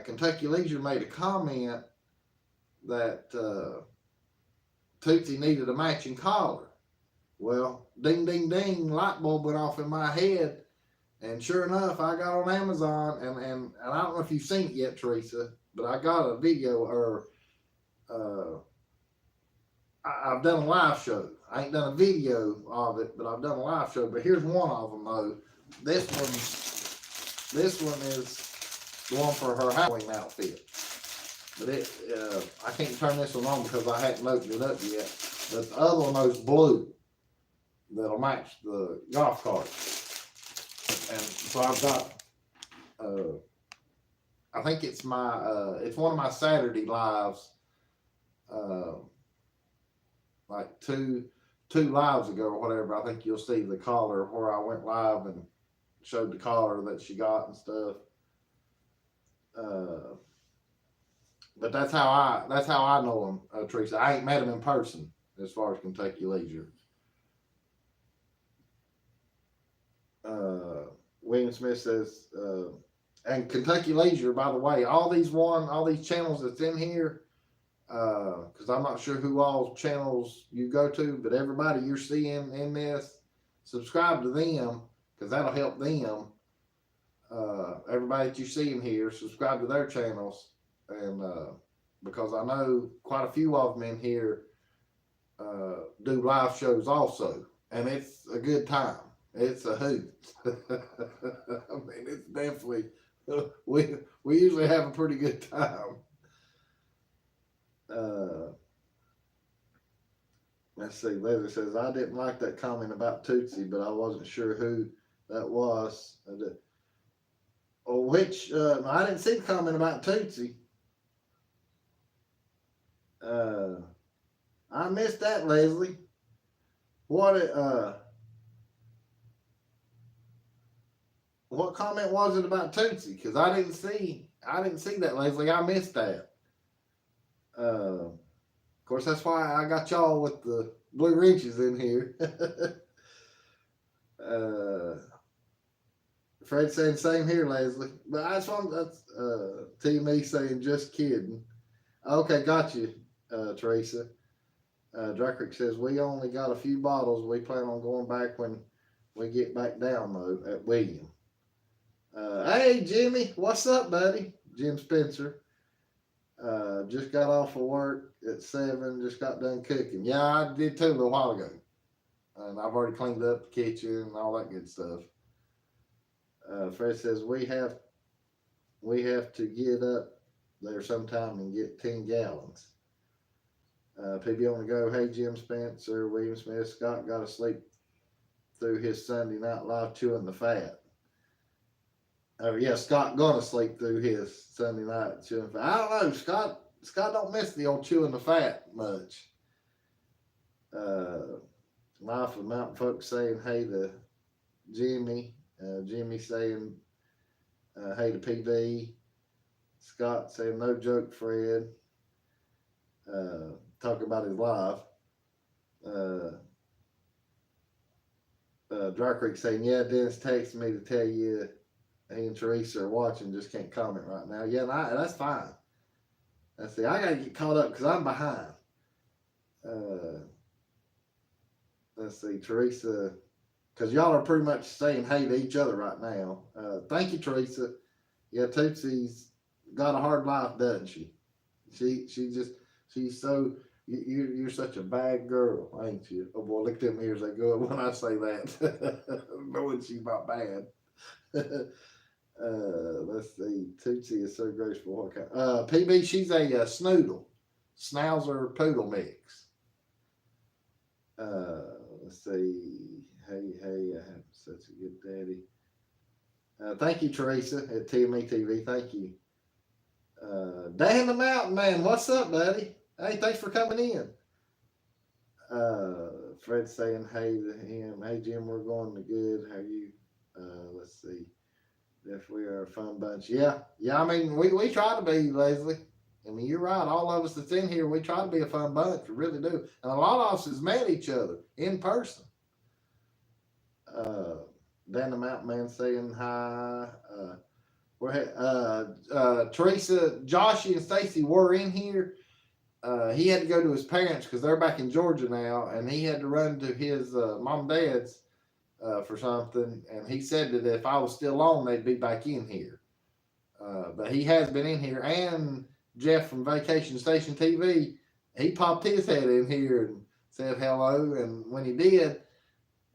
Kentucky Leisure made a comment that Tootsie needed a matching collar. Well, ding, ding, ding, light bulb went off in my head. And sure enough, I got on Amazon, and I don't know if you've seen it yet, Teresa, but I got a video, or I've done a live show. I ain't done a video of it, but I've done a live show. But here's one of them though. This one is the one for her Halloween outfit. But I can't turn this one on because I hadn't opened it up yet. But the other one is blue. That'll match the golf cart. And so I've got, I think it's it's one of my Saturday lives, like two lives ago or whatever. I think you'll see the collar where I went live and showed the collar that she got and stuff. But that's how I know him, Teresa. I ain't met him in person as far as Kentucky Leisure. William Smith says, and Kentucky Leisure, by the way, all these channels that's in here, because I'm not sure who all channels you go to, but everybody you're seeing in this, subscribe to them because that'll help them. Everybody that you see in here, subscribe to their channels, and because I know quite a few of them in here do live shows also, and it's a good time. It's a hoot. I mean, it's definitely, we usually have a pretty good time. Let's see. Leslie says, I didn't like that comment about Tootsie, but I wasn't sure who that was. Which, I didn't see the comment about Tootsie. I missed that, Leslie. What comment was it about Tootsie? Because I didn't see that, Leslie. I missed that. Of course, that's why I got y'all with the blue wrenches in here. Fred saying same here, Leslie. But that's TME saying just kidding. Okay, got you, Teresa. Drakrick says we only got a few bottles. We plan on going back when we get back down though at William. Hey Jimmy, what's up, buddy? Jim Spencer. Just got off of work at 7. Just got done cooking. Yeah, I did too a little while ago, and I've already cleaned up the kitchen and all that good stuff. Fred says we have to get up there sometime and get 10 gallons. PB on the go. Hey Jim Spencer, William Smith, Scott got to sleep through his Sunday night live chewing the fat. Oh yeah, Scott gonna sleep through his Sunday night chewing fat. I don't know, Scott don't miss the old chewing the fat much. Life of Mountain Folks saying hey to Jimmy. Jimmy saying hey to PB. Scott saying no joke, Fred. Talking about his life. Dry Creek saying, yeah, Dennis texted me to tell you he and Teresa are watching, just can't comment right now. Yeah, that's fine. Let's see, I got to get caught up because I'm behind. Let's see, Teresa, because y'all are pretty much saying hey to each other right now. Thank you, Teresa. Yeah, Tootsie's got a hard life, doesn't she? She's so, You're such a bad girl, ain't you? Oh boy, look at them ears. They go up when I say that, knowing she's not bad. Let's see. Tootsie is so graceful. What kind? PB, she's a snoodle, schnauzer poodle mix. Uh, let's see. Hey, I have such a good daddy. Thank you, Teresa at TME TV. Thank you. Dan the Mountain Man, what's up, buddy? Hey, thanks for coming in. Fred saying hey to him. Hey, Jim, we're going to good. How are you? Let's see. If we are a fun bunch. Yeah. I mean, we try to be, Leslie. I mean, you're right. All of us that's in here, we try to be a fun bunch. We really do. And a lot of us has met each other in person. Dan the Mountain Man saying hi. Teresa, Joshy, and Stacy were in here. He had to go to his parents because they're back in Georgia now, and he had to run to his mom and dad's for something. And he said that if I was still on, they'd be back in here. But he has been in here, and Jeff from Vacation Station TV, he popped his head in here and said hello. And when he did,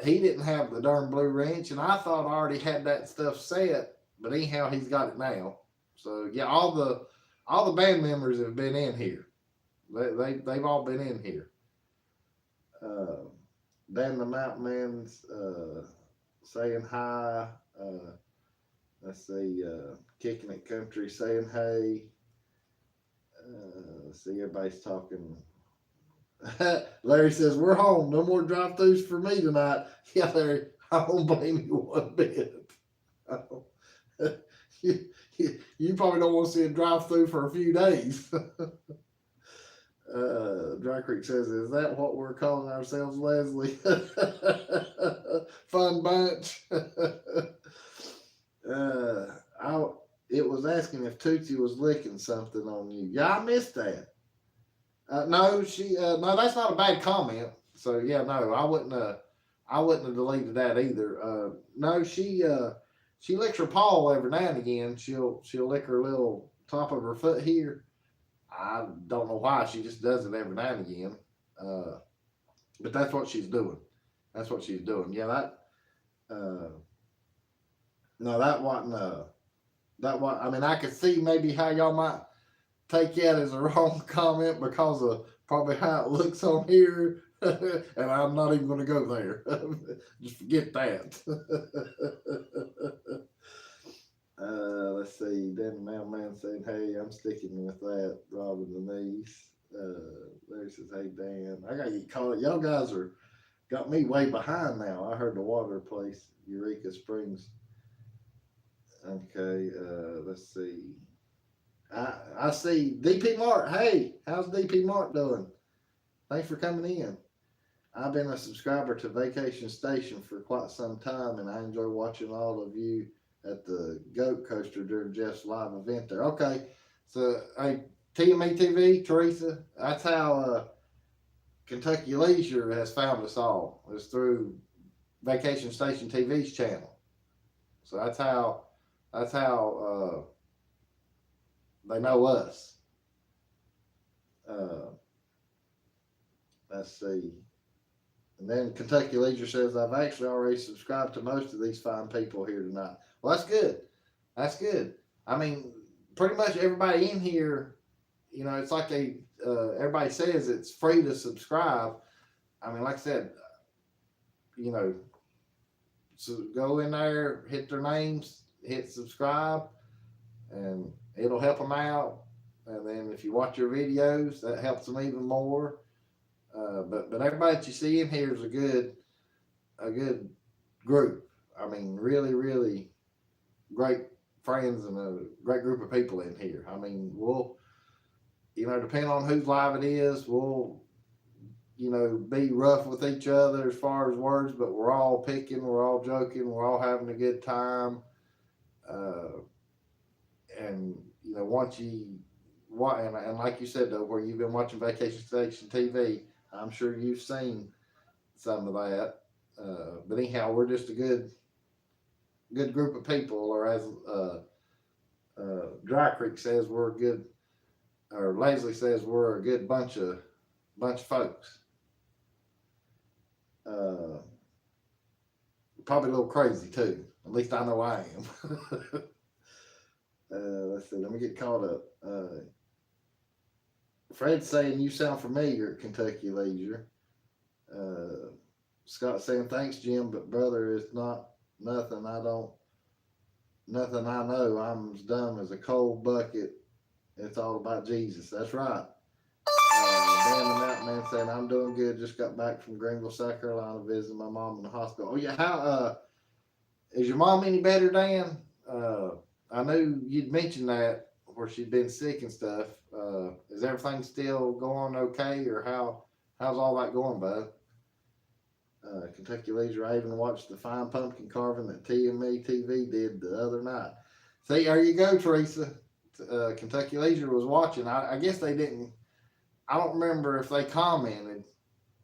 he didn't have the darn blue wrench, and I thought I already had that stuff set, but anyhow, he's got it now. So yeah, all the band members have been in here. They've all been in here. Dan the Mountain Man's saying hi. Let's see, Kicking It Country saying hey. Let's see, everybody's talking. Larry says, we're home. No more drive-thrus for me tonight. Yeah, Larry, I don't blame you one bit. You probably don't want to see a drive-thru for a few days. Dry Creek says, is that what we're calling ourselves, Leslie? Fun bunch. It was asking if Tootsie was licking something on you. Yeah, I missed that. No, that's not a bad comment. So yeah, no, I wouldn't have deleted that either. No, she licks her paw every now and again. She'll lick her little top of her foot here. I don't know why. She just does it every now and again. But that's what she's doing. That's what she's doing. Yeah, no, that wasn't. I mean, I could see maybe how y'all might take that as a wrong comment because of probably how it looks on here. And I'm not even going to go there. Just forget that. Let's see. Dan Mailman saying, hey, I'm sticking with that. Robin Denise. There says, hey, Dan. I got to get caught. Y'all guys got me way behind now. I heard the water place, Eureka Springs. Okay, let's see. I see DP Mart. Hey, how's DP Mart doing? Thanks for coming in. I've been a subscriber to Vacation Station for quite some time, and I enjoy watching all of you at the Goat Coaster during Jeff's live event there. Okay, so hey, TME TV, Teresa, that's how Kentucky Leisure has found us all. It's through Vacation Station TV's channel. So that's how they know us. Let's see. And then Kentucky Leisure says, I've actually already subscribed to most of these fine people here tonight. Well, that's good. That's good. I mean, pretty much everybody in here, it's like everybody says it's free to subscribe. I mean, like I said, so go in there, hit their names, hit subscribe, and it'll help them out. And then if you watch your videos, that helps them even more. But everybody that you see in here is a good group. I mean, really, really great friends and a great group of people in here. I mean, we'll, depending on whose live it is, we'll, be rough with each other as far as words, but we're all picking, we're all joking, we're all having a good time. And, once you, and like you said, though, where you've been watching Vacation Station TV, I'm sure you've seen some of that. But anyhow, we're just a good group of people, or as Dry Creek says, we're a good, or Leslie says we're a good bunch of bunch of folks. Probably a little crazy too. At least I know I am. Let's see. Let me get caught up. Fred's saying you sound familiar at Kentucky Leisure. Scott saying thanks, Jim, but brother, it's not nothing. Nothing I know. I'm as dumb as a cold bucket. It's all about Jesus. That's right. Dan the Mountain Man saying I'm doing good. Just got back from Greenville, South Carolina, visiting my mom in the hospital. Oh yeah, how is your mom any better, Dan? I knew you'd mentioned that where she'd been sick and stuff. Is everything still going okay, or how's all that going, bud? Kentucky Leisure. I even watched the fine pumpkin carving that TME TV did the other night. See, there you go, Teresa. Kentucky Leisure was watching. I guess they didn't. I don't remember if they commented,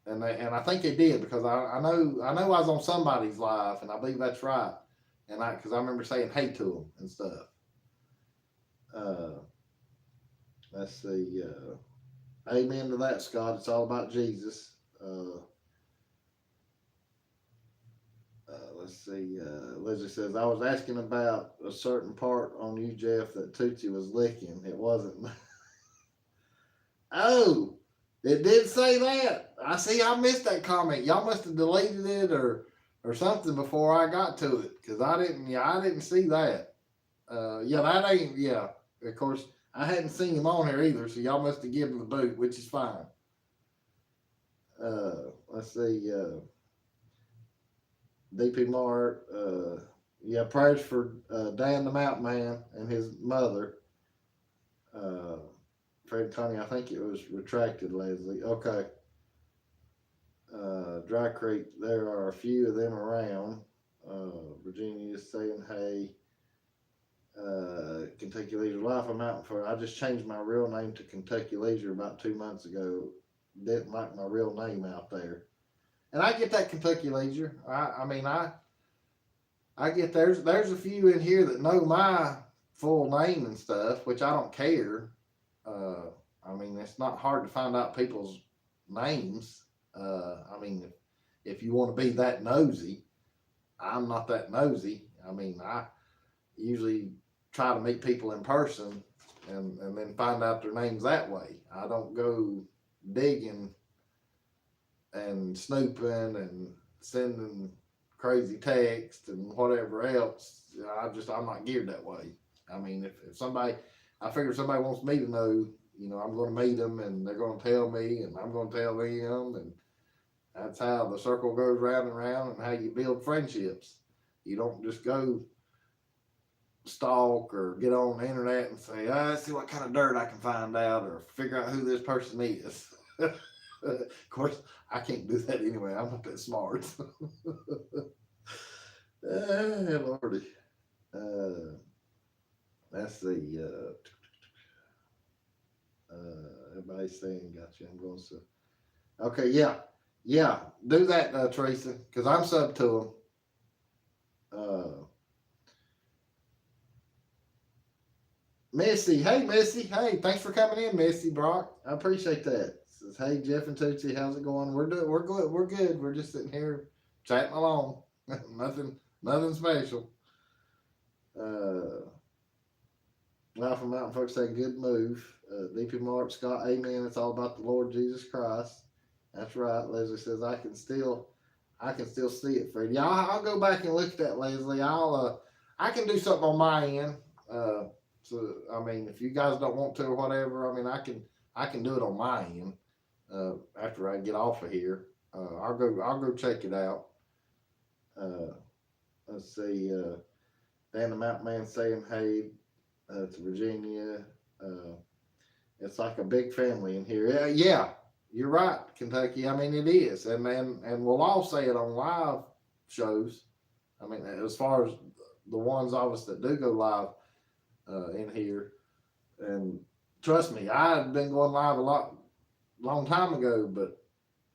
and I think they did because I know I was on somebody's live, and I believe that's right. And because I remember saying hey to them and stuff. Let's see. Amen to that, Scott. It's all about Jesus. Let's see. Leslie says, I was asking about a certain part on you, Jeff, that Tootsie was licking. It wasn't. Oh, it did say that. I see. I missed that comment. Y'all must have deleted it or something before I got to it, because I didn't. Yeah, I didn't see that. Yeah, that ain't. Yeah, of course, I hadn't seen him on here either, so y'all must have given him the boot, which is fine. Let's see. DP Mart. Yeah, prayers for Dan the Mountain Man and his mother. Fred Connie, I think it was retracted, Leslie. Okay. Dry Creek, there are a few of them around. Virginia is saying, hey. Kentucky Leisure Life, I'm out for. I just changed my real name to Kentucky Leisure about 2 months ago. Didn't like my real name out there. And I get that, Kentucky Leisure. I mean, I get there's a few in here that know my full name and stuff, which I don't care. I mean, it's not hard to find out people's names. I mean, if you want to be that nosy, I'm not that nosy. I mean, I usually try to meet people in person and then find out their names that way. I don't go digging and snooping and sending crazy text and whatever else. I'm not geared that way. I mean, if somebody, I figure somebody wants me to know, I'm going to meet them and they're going to tell me and I'm going to tell them, and that's how the circle goes round and round and how you build friendships. You don't just go stalk or get on the internet and say, let's see what kind of dirt I can find out or figure out who this person is. Of course, I can't do that anyway. I'm not that smart. Lordy. Let's see. Everybody's saying, gotcha. I'm going to. Okay, yeah. Do that, Teresa, because I'm sub to them. Missy, hey Missy, hey, thanks for coming in, Missy Brock. I appreciate that. Says, hey Jeff and Tootsie, how's it going? We're good. We're good. We're just sitting here chatting along. nothing special. Life from Mountain folks say good move. DP Mark, Scott, amen. It's all about the Lord Jesus Christ. That's right. Leslie says I can still see it, Fred. Yeah, I'll go back and look at that, Leslie. I can do something on my end. So I mean, if you guys don't want to or whatever, I mean, I can do it on my end. After I get off of here, I'll go check it out. Let's see. Dan the Mountain Man saying hey to Virginia. It's like a big family in here. Yeah, you're right, Kentucky. I mean, it is, and we'll all say it on live shows. I mean, as far as the ones of us that do go live in here, and trust me, I've been going live long time ago, but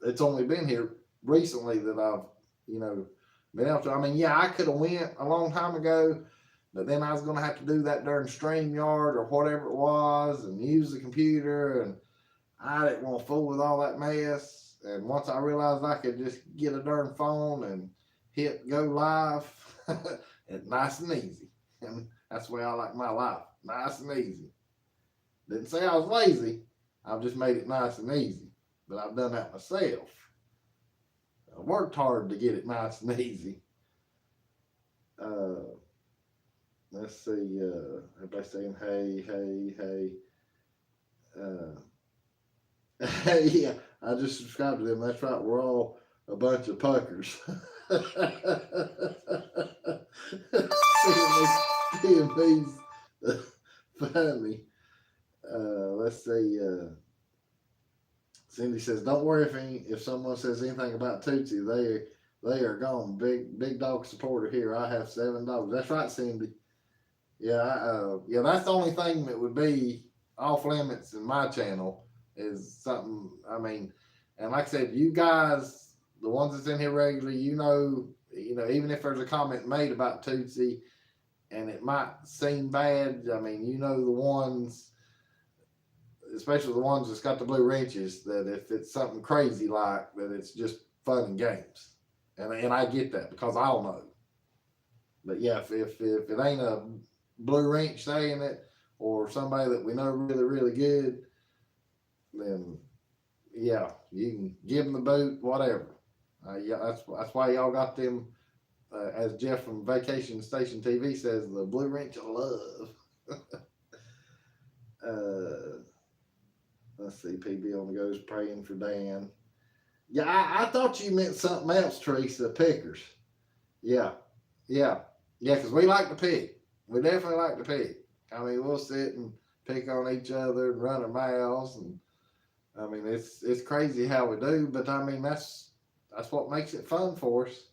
it's only been here recently that I've been able to. I mean, yeah, I could have went a long time ago, but then I was going to have to do that during StreamYard or whatever it was and use the computer, and I didn't want to fool with all that mess. And once I realized I could just get a darn phone and hit go live, it's nice and easy. And that's the way I like my life. Nice and easy. Didn't say I was lazy. I've just made it nice and easy. But I've done that myself. I worked hard to get it nice and easy. Let's see. Everybody saying hey, hey, hey. Yeah, I just subscribed to them. That's right. We're all a bunch of puckers. CMB's funny. Let's see. Cindy says, "Don't worry if someone says anything about Tootsie. They are gone. Big dog supporter here. I have 7 dogs." That's right, Cindy. Yeah, yeah. That's the only thing that would be off limits in my channel is something. I mean, and like I said, you guys, the ones that's in here regularly, even if there's a comment made about Tootsie, and it might seem bad. I mean, the ones, especially the ones that's got the blue wrenches, that if it's something crazy like that, it's just fun and games, and I get that because I'll know. But yeah, if it ain't a blue wrench saying it or somebody that we know really really good, then yeah, you can give them the boot, whatever. Yeah, that's why y'all got them. As Jeff from Vacation Station TV says, the blue wrench of love. Let's see, PB on the goes praying for Dan. Yeah, I thought you meant something else, Teresa. Pickers. Yeah, yeah, yeah. Because we like to pick. We definitely like to pick. I mean, we'll sit and pick on each other and run our mouths, and I mean, it's crazy how we do. But I mean, that's what makes it fun for us.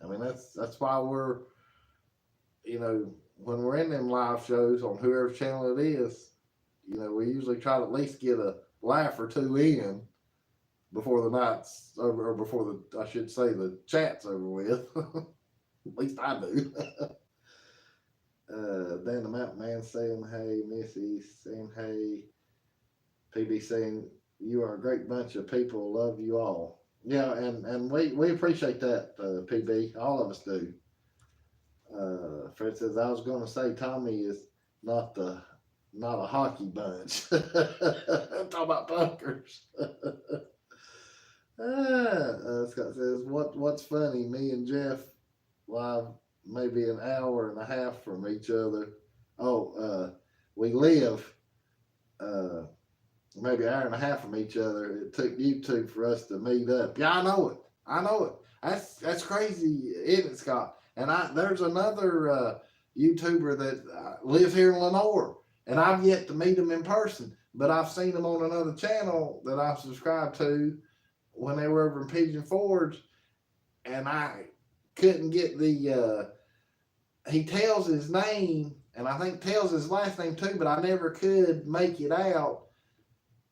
I mean, that's why we're, when we're in them live shows on whoever's channel it is, we usually try to at least get a laugh or two in before the night's over, or before I should say, the chat's over with. At least I do. Dan the Mountain Man saying hey, Missy saying hey, PB saying you are a great bunch of people, love you all. Yeah, and we appreciate that, PB. All of us do. Fred says I was going to say Tommy is not a hockey bunch. Talk about bunkers. Scott says what's funny? Me and Jeff live maybe an hour and a half from each other. Oh, we live maybe an hour and a half from each other. It took YouTube for us to meet up. Yeah, I know it. That's crazy, isn't it, Scott? And there's another YouTuber that lives here in Lenore, and I've yet to meet him in person, but I've seen him on another channel that I've subscribed to when they were over in Pigeon Forge, and I couldn't get the. He tells his name, and I think tells his last name too, but I never could make it out.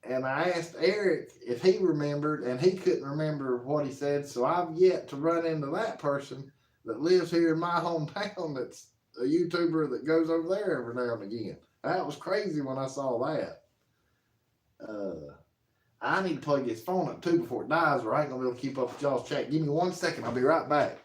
And I asked Eric if he remembered, and he couldn't remember what he said. So I've yet to run into that person that lives here in my hometown that's a YouTuber that goes over there every now and again. That was crazy when I saw that. I need to plug his phone up too before it dies, or I ain't going to be able to keep up with y'all's chat. Give me 1 second. I'll be right back.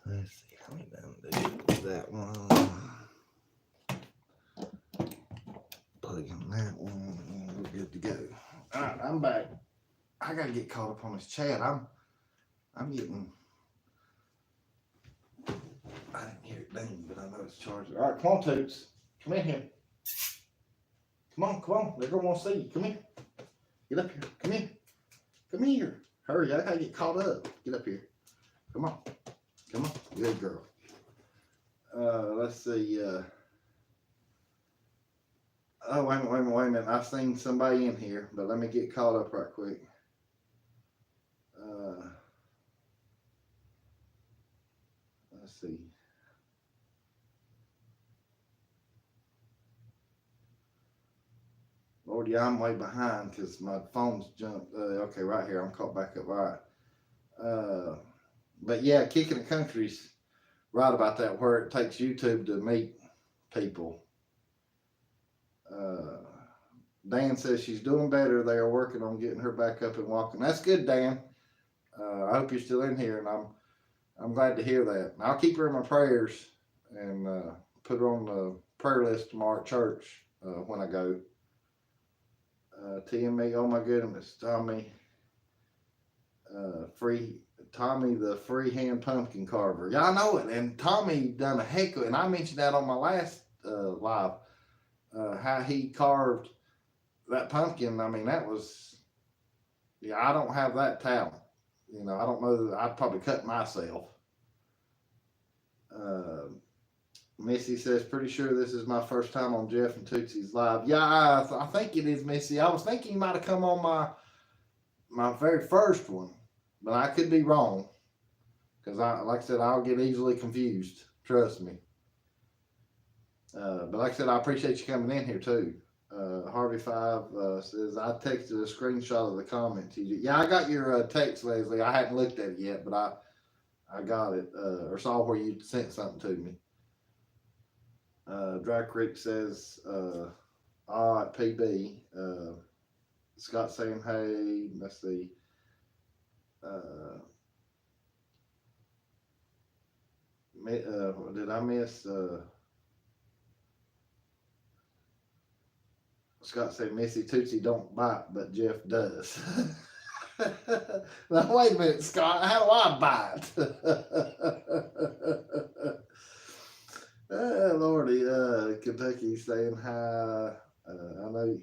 Let's see how we done do that one. Plug in that one, and we're good to go. All right, I'm back. I gotta get caught up on this chat. I'm getting. I didn't hear it ding, but I know it's charging. All right, come on, Toots. Come in here. Come on. They're gonna want to see you. Come here. Get up here. Come in. Come here. Hurry! I gotta get caught up. Get up here. Come on. Good girl. Let's see. Oh, wait a minute. I've seen somebody in here, but let me get caught up right quick. see. Lord, yeah, I'm way behind because my phone's jumped. Okay, right here. I'm caught back up. All right. But yeah, Kicking the Country's right about that, where it takes YouTube to meet people. Uh, Dan says she's doing better. They are working on getting her back up and walking. That's good, Dan. I hope you're still in here, and I'm glad to hear that. And I'll keep her in my prayers and put her on the prayer list tomorrow at church when I go. TME, oh my goodness, Tommy, Tommy the freehand pumpkin carver. Yeah, I know it. And Tommy done a heck of it. And I mentioned that on my last live, how he carved that pumpkin. I mean, that was, yeah, I don't have that talent. You know, I don't know that I'd probably cut myself. Missy says, pretty sure this is my first time on Jeff and Tootsie's live. Yeah, I think it is, Missy. I was thinking you might have come on my very first one, but I could be wrong. Because, like I said, I'll get easily confused. Trust me. But like I said, I appreciate you coming in here, too. Harvey5 says, I texted a screenshot of the comment to you. Yeah, I got your text, Leslie. I hadn't looked at it yet, but I got it, or saw where you sent something to me. Dry Creek says, at PB. Scott saying, hey, let's see. Did I miss? Scott said, Missy Tootsie don't bite, but Jeff does. Now, wait a minute, Scott. How do I bite? Lordy, Kentucky saying hi. I know.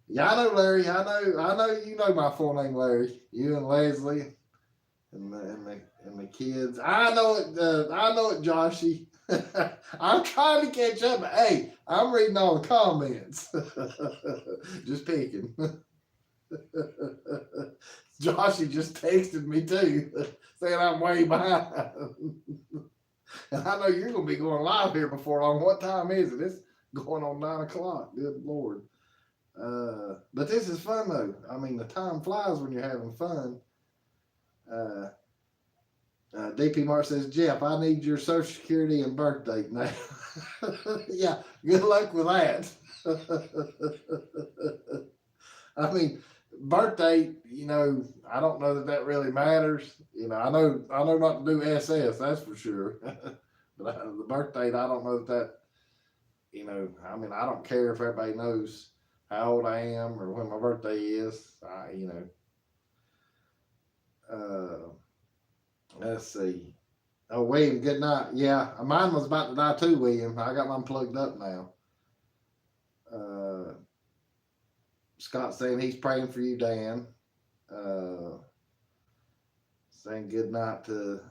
Yeah, I know, Larry. I know. You know my full name, Larry. You and Leslie, and the kids. I know it, Joshy. I'm trying to catch up. But hey, I'm reading all the comments. Just picking. Joshy just texted me too, saying I'm way behind. And I know you're going to be going live here before long. What time is it? It's going on 9 o'clock. Good Lord. But this is fun, though. I mean, the time flies when you're having fun. DP Mark says, Jeff, I need your social security and birth date now. Yeah, good luck with that. I mean, birth date, you know, I don't know that really matters. You know, I know not to do SS, that's for sure. But the birth date, I don't know that, you know, I mean, I don't care if everybody knows how old I am or when my birthday is. You know, let's see. Oh, William, good night. Yeah, mine was about to die too, William. I got mine plugged up now. Scott saying he's praying for you, Dan. Saying good night to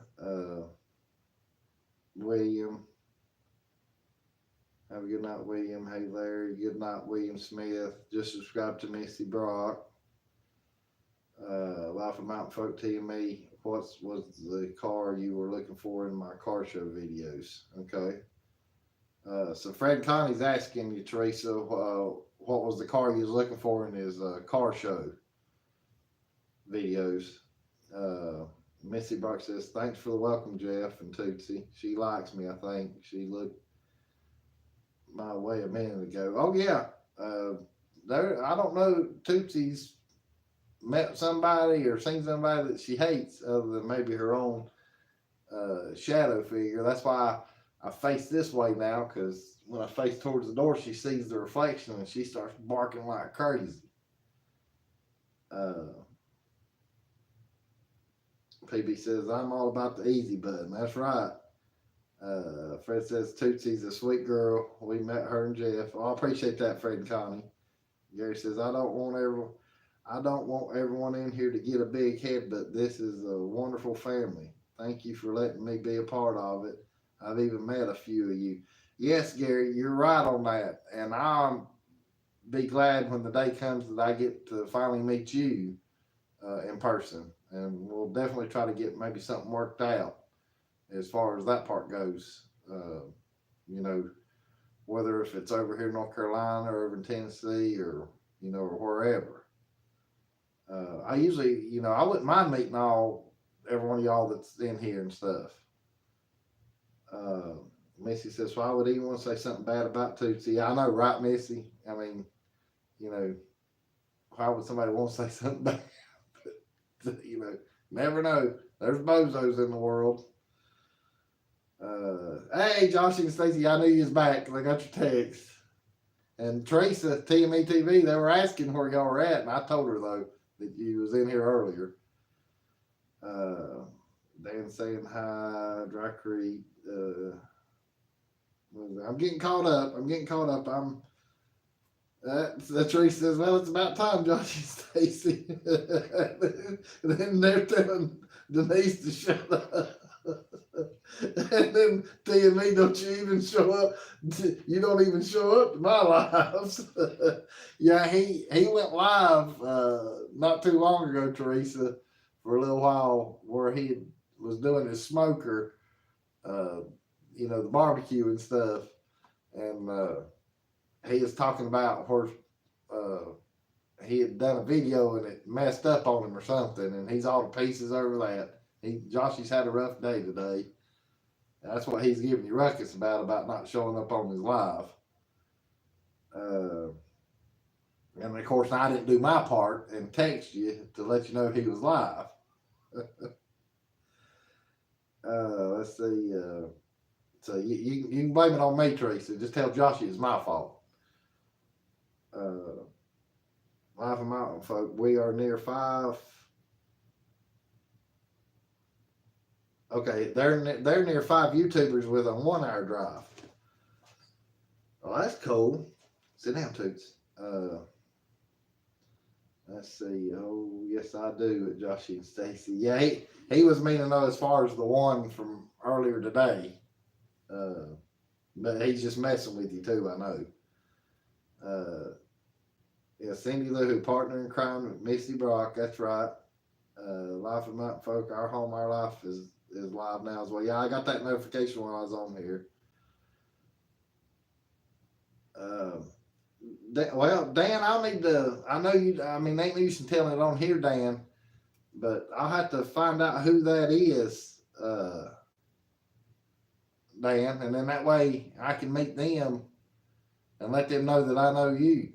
William. Have a good night, William. Hey, Larry. Good night, William Smith. Just subscribe to Missy Brock. Life of Mountain Folk TME. What was the car you were looking for in my car show videos? Okay. So Fred Connie's asking you, Teresa, what was the car you was looking for in his car show videos? Missy Brock says, thanks for the welcome, Jeff and Tootsie. She likes me, I think. She looked my way a minute ago. Oh, yeah. I don't know, Tootsie's met somebody or seen somebody that she hates other than maybe her own shadow figure. That's why I face this way now, because when I face towards the door, she sees the reflection and she starts barking like crazy. PB says, I'm all about the easy button. That's right. Fred says, Tootsie's a sweet girl. We met her and Jeff. Oh, I appreciate that, Fred and Connie. Gary says, I don't want everyone in here to get a big head, but this is a wonderful family. Thank you for letting me be a part of it. I've even met a few of you. Yes, Gary, you're right on that. And I'll be glad when the day comes that I get to finally meet you in person. And we'll definitely try to get maybe something worked out as far as that part goes. You know, whether if it's over here in North Carolina or over in Tennessee or, you know, or wherever. I usually, you know, I wouldn't mind meeting every one of y'all that's in here and stuff. Missy says, why would he want to say something bad about Tootsie? I know, right, Missy? I mean, you know, why would somebody want to say something bad? You know, never know. There's bozos in the world. Hey, Josh and Stacy, I knew you was back because I got your text. And Teresa, TME TV, they were asking where y'all were at, and I told her, though, that you was in here earlier. Dan saying hi, Dry Creek. I'm getting caught up. Teresa says, well, it's about time, Josh and Stacy. And then they're telling Denise to shut up. And then TME, don't you even show up? You don't even show up to my lives. Yeah, he went live not too long ago, Teresa, for a little while, where he was doing his smoker, you know, the barbecue and stuff. And he was talking about where he had done a video and it messed up on him or something, and he's all to pieces over that. Joshy's had a rough day today. That's what he's giving you ruckus about not showing up on his live. And of course, I didn't do my part and text you to let you know he was live. Let's see. So you can blame it on me, Teresa. Just tell Joshy it's my fault. Live Mountain folk, we are near 5. Okay, they're near 5 YouTubers with a 1 hour drive. Oh, that's cool. Sit down, Toots. Let's see. Oh, yes, I do. Joshy and Stacy. Yeah, he was meaning though as far as the one from earlier today. But he's just messing with you too, I know. Yeah, Cindy Lou, who partner in crime with Missy Brock. That's right. Life of Mountain Folk, our home, our life is live now as well. Yeah, I got that notification when I was on here. Well, Dan, I'll need to. I know you. I mean, ain't no use in telling it on here, Dan. But I'll have to find out who that is, Dan, and then that way I can meet them and let them know that I know you.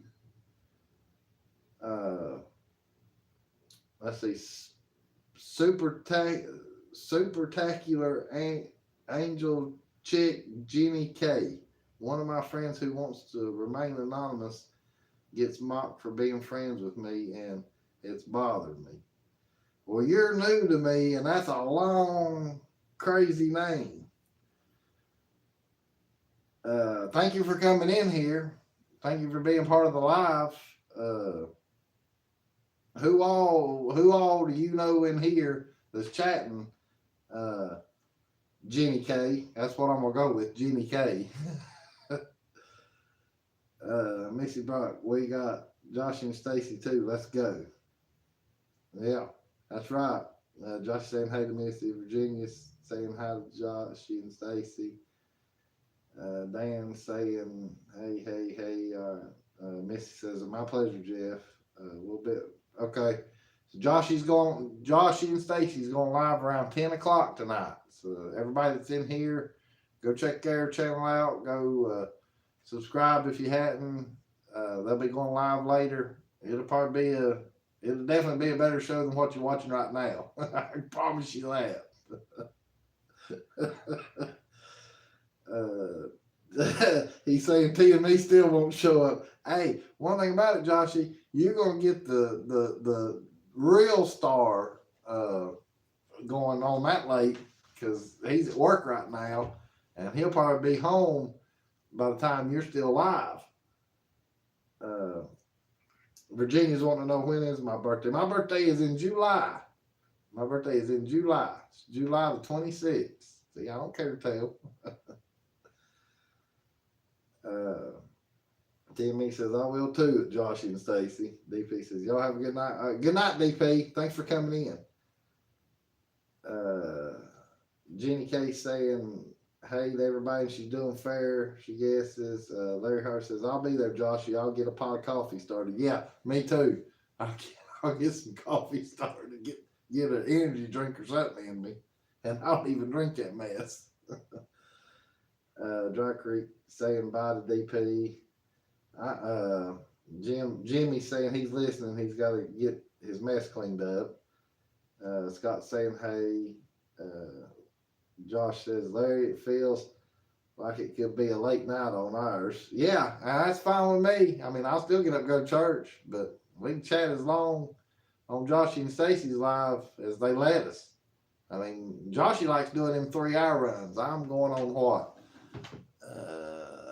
Let's see. Supertacular Angel Chick Jenny K. One of my friends who wants to remain anonymous gets mocked for being friends with me, and it's bothered me. Well, you're new to me, and that's a long, crazy name. Thank you for coming in here. Thank you for being part of the live. Who all do you know in here that's chatting? Jenny K. That's what I'm gonna go with, Jenny K. Missy Brock, we got Josh and Stacy too. Let's go. Yeah, that's right. Josh saying hey to Missy. Virginia saying hi to Josh and Stacy. Dan saying hey. Missy says my pleasure, Jeff. A little bit. Okay. So Josh and Stacy's going live around 10 o'clock tonight. So everybody that's in here, go check their channel out. Go subscribe if you hadn't. They'll be going live later. It'll definitely be a better show than what you're watching right now. I promise you that. He's saying TME still won't show up. Hey, one thing about it, Joshy, you're gonna get the real star going on that late because he's at work right now, and he'll probably be home by the time you're still live. Virginia's wanting to know when is my birthday. My birthday is in July. It's July the 26th. See, I don't care to tell. TME says, I will too, Josh and Stacy. DP says, y'all have a good night. Good night, DP. Thanks for coming in. Jenny K saying, hey to everybody, she's doing fair. She guesses. Larry Hart says, I'll be there, Joshy. I'll get a pot of coffee started. Yeah, me too. I'll get some coffee started. Get an energy drink or something in me. And I don't even drink that mess. Dry Creek saying bye to DP. Jimmy saying he's listening. He's got to get his mess cleaned up. Scott saying, hey. Josh says, Larry, it feels like it could be a late night on ours. Yeah, that's fine with me. I mean, I'll still get up and go to church, but we can chat as long on Joshy and Stacy's live as they let us. I mean, Joshy likes doing them 3-hour runs. I'm going on what?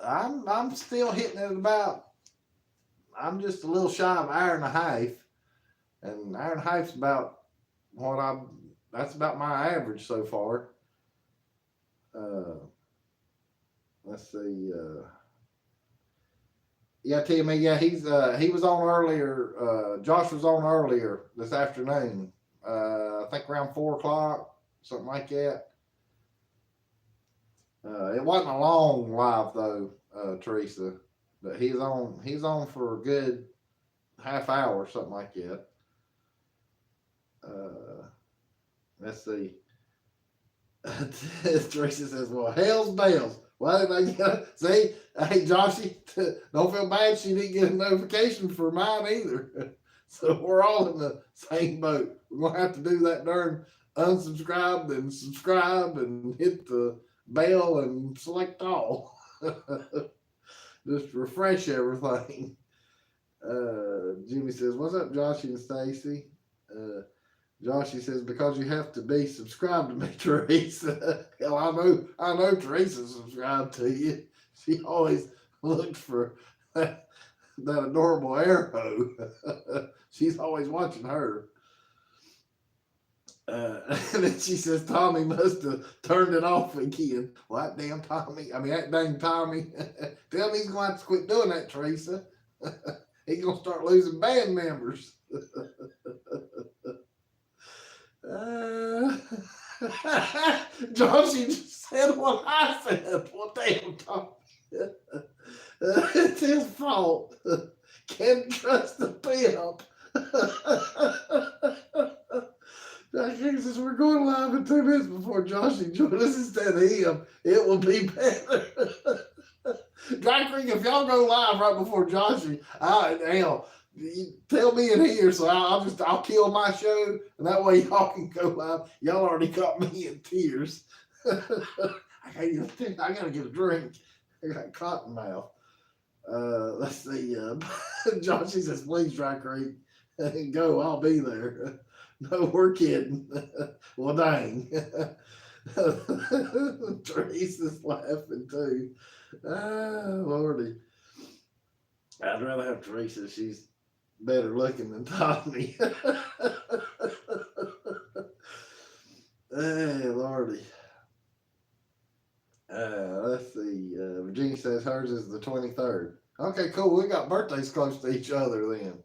I'm still hitting it about. I'm just a little shy of an hour and a half, and an hour and a half's about that's about my average so far. Let's see. Yeah, Timmy. Yeah, he was on earlier. Josh was on earlier this afternoon. I think around 4 o'clock, something like that. It wasn't a long live though, Teresa. But he's on for a good half hour, something like that. Let's see. Teresa says, well, hell's bells. Why did I get see? Hey, Joshy, don't feel bad she didn't get a notification for mine either. So we're all in the same boat. We're going to have to do that darn unsubscribe and subscribe and hit the bell and select all. Just refresh everything. Jimmy says, what's up, Joshy and Stacy? Joshy says, because you have to be subscribed to me, Teresa. Hell, I know Teresa subscribed to you. She always looked for that adorable arrow. She's always watching her. And then she says, Tommy must have turned it off again. Well, that damn Tommy. I mean, that dang Tommy. Tell me he's going to have to quit doing that, Teresa. He's going to start losing band members. Joshy just said what I said. Well, damn, Tommy. It's his fault. Can't trust the pimp. Jesus, we're going live in 2 minutes before Joshy joins us instead of him. It will be better. Dry Creek, if y'all go live right before Joshy, hell, tell me in here, so I'll kill my show, and that way y'all can go live. Y'all already got me in tears. I gotta get a drink. I got cotton mouth. Let's see. Joshy says, please, Dry Creek, go. I'll be there. No, we're kidding. Well, dang. Teresa's laughing too. Lordy. I'd rather have Teresa. She's better looking than Tommy. Hey, Lordy. Let's see. Virginia says hers is the 23rd. Okay, cool. We got birthdays close to each other then.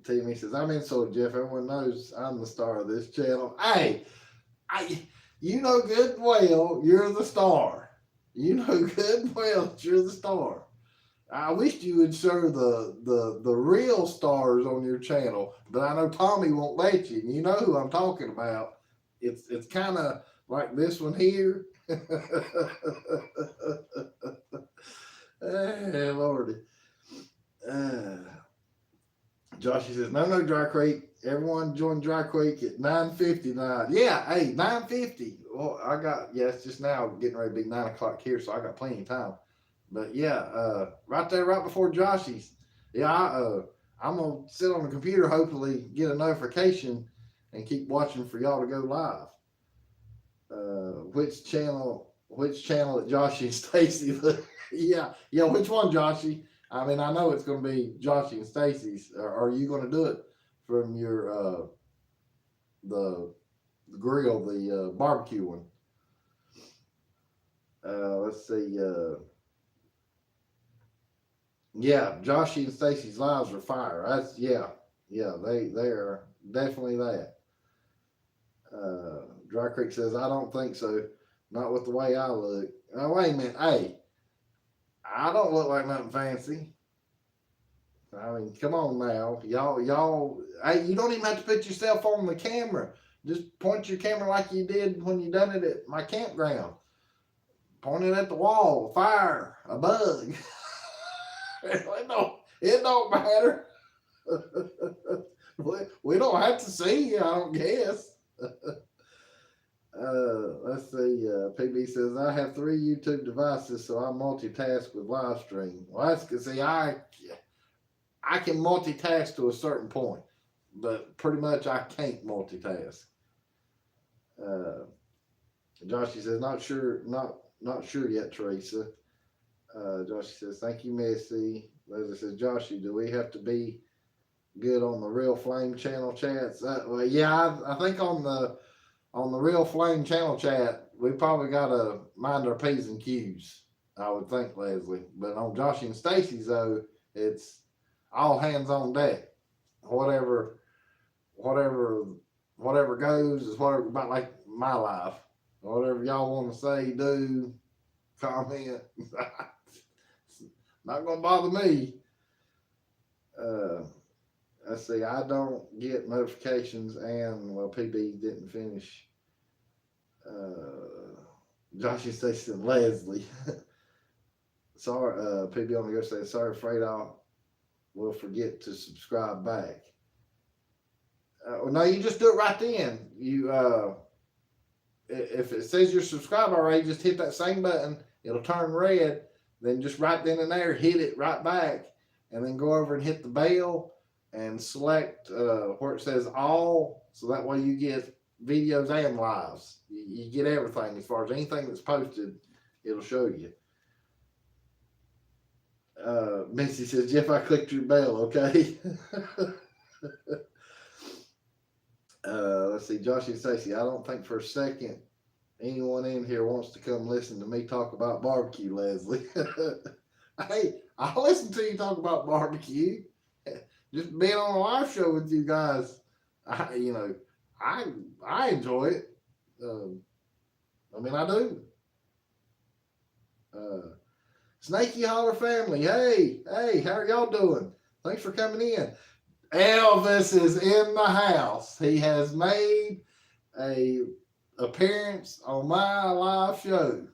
Timmy says, I'm insulted, Jeff. Everyone knows I'm the star of this channel. Hey, you know good and well you're the star. You know good and well that you're the star. I wish you would show the real stars on your channel, but I know Tommy won't let you. And you know who I'm talking about. It's kind of like this one here. Hey, Lordy. Joshy says, no, Dry Creek. Everyone join Dry Creek at 9:59. Yeah, hey, 9:50. Well, it's just now getting ready to be 9 o'clock here, so I got plenty of time. But yeah, right there, right before Joshy's. Yeah, I'm going to sit on the computer, hopefully get a notification and keep watching for y'all to go live. Which channel at Joshy and Stacy? yeah, which one, Joshy? I mean, I know it's going to be Joshy and Stacy's. Are you going to do it from your the grill, the barbecue one? Let's see. Yeah, Joshy and Stacy's lives are fire. They are definitely that. Dry Creek says, I don't think so. Not with the way I look. Now, wait a minute. Hey, I don't look like nothing fancy. I mean, come on now. Y'all, hey, you don't even have to put yourself on the camera. Just point your camera like you did when you done it at my campground. Point it at the wall, a fire, a bug. it don't matter. we don't have to see you, I don't guess. Let's see. PB says, I have 3 YouTube devices, so I multitask with live stream. Well, that's because, see, I can multitask to a certain point, but pretty much I can't multitask. Joshy says, not sure yet, Teresa. Joshy says, thank you, Missy. Leslie says, Joshy, do we have to be good on the Real Flame channel chats? Well, yeah, I think on the Real Flame channel chat, we probably got to mind our P's and Q's, I would think, Leslie. But on Joshy and Stacy's, though, it's all hands on deck. Whatever goes is whatever, about like my life. Whatever y'all want to say, do, comment. Not going to bother me. Let's see, I don't get notifications, and, well, PB didn't finish. Joshy Stacy and Leslie. Sorry, PB on the go say, sorry, afraid I will forget to subscribe back. No, you just do it right then. You, if it says you're subscribed already, just hit that same button. It'll turn red. Then just right then and there, hit it right back, and then go over and hit the bell and select where it says all, so that way you get videos and lives. You get everything as far as anything that's posted, it'll show you. Missy says, Jeff, I clicked your bell, okay? Let's see, Josh and Stacy, I don't think for a second anyone in here wants to come listen to me talk about barbecue, Leslie. Hey, I'll listen to you talk about barbecue. Just being on a live show with you guys, I enjoy it. I do. Snaky Holler family, hey, how are y'all doing? Thanks for coming in. Elvis is in the house. He has made a appearance on my live show.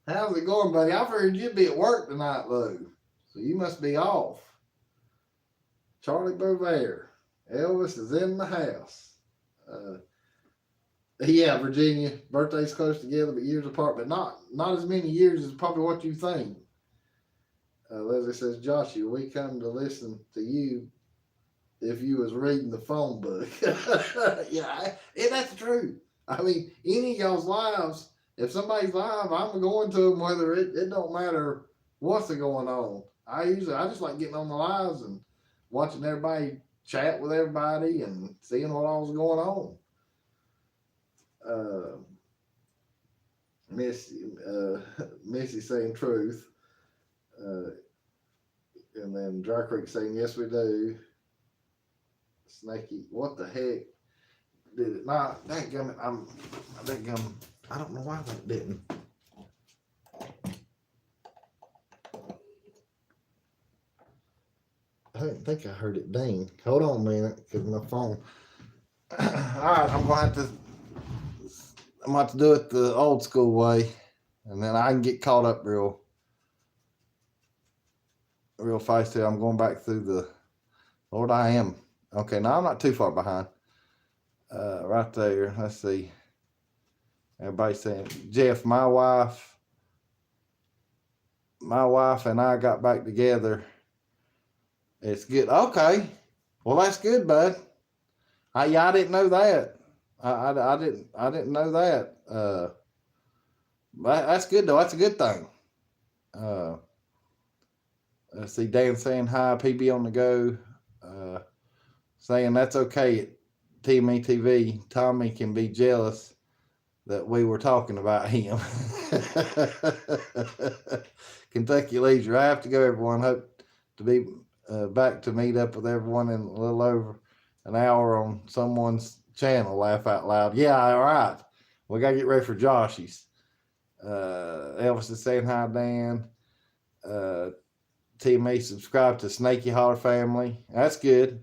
How's it going, buddy? I've heard you'd be at work tonight, Lou. So you must be off. Charlie Beauvair. Elvis is in the house. Yeah, Virginia. Birthdays close together, but years apart. But not as many years as probably what you think. Leslie says, Joshua, we come to listen to you if you was reading the phone book. Yeah, that's true. I mean, any of y'all's lives, if somebody's live, I'm going to them whether it don't matter what's going on. I just like getting on the lives and watching everybody chat with everybody and seeing what all's going on. Missy saying truth. And then Dry Creek saying, yes, we do. Snaky, what the heck did it not? I don't know why that didn't. I didn't think I heard it ding. Hold on a minute, because my phone. All right, I'm going to have to do it the old school way, and then I can get caught up real fast here. I'm going back through the. Lord, I am. Okay, now I'm not too far behind. Right there. Let's see. Everybody saying, Jeff, my wife and I got back together. It's good. Okay. Well, that's good, bud. I didn't know that. I didn't know that. That's good though. That's a good thing. Let's see, Dan saying hi, PB on the go. Saying that's okay at TME TV. Tommy can be jealous that we were talking about him. Kentucky Leisure. I have to go, everyone. Hope to be back to meet up with everyone in a little over an hour on someone's channel, Laugh Out Loud. Yeah, all right. We got to get ready for Joshy's. Elvis is saying hi, Dan. Team A subscribe to Snaky Holler Family. That's good.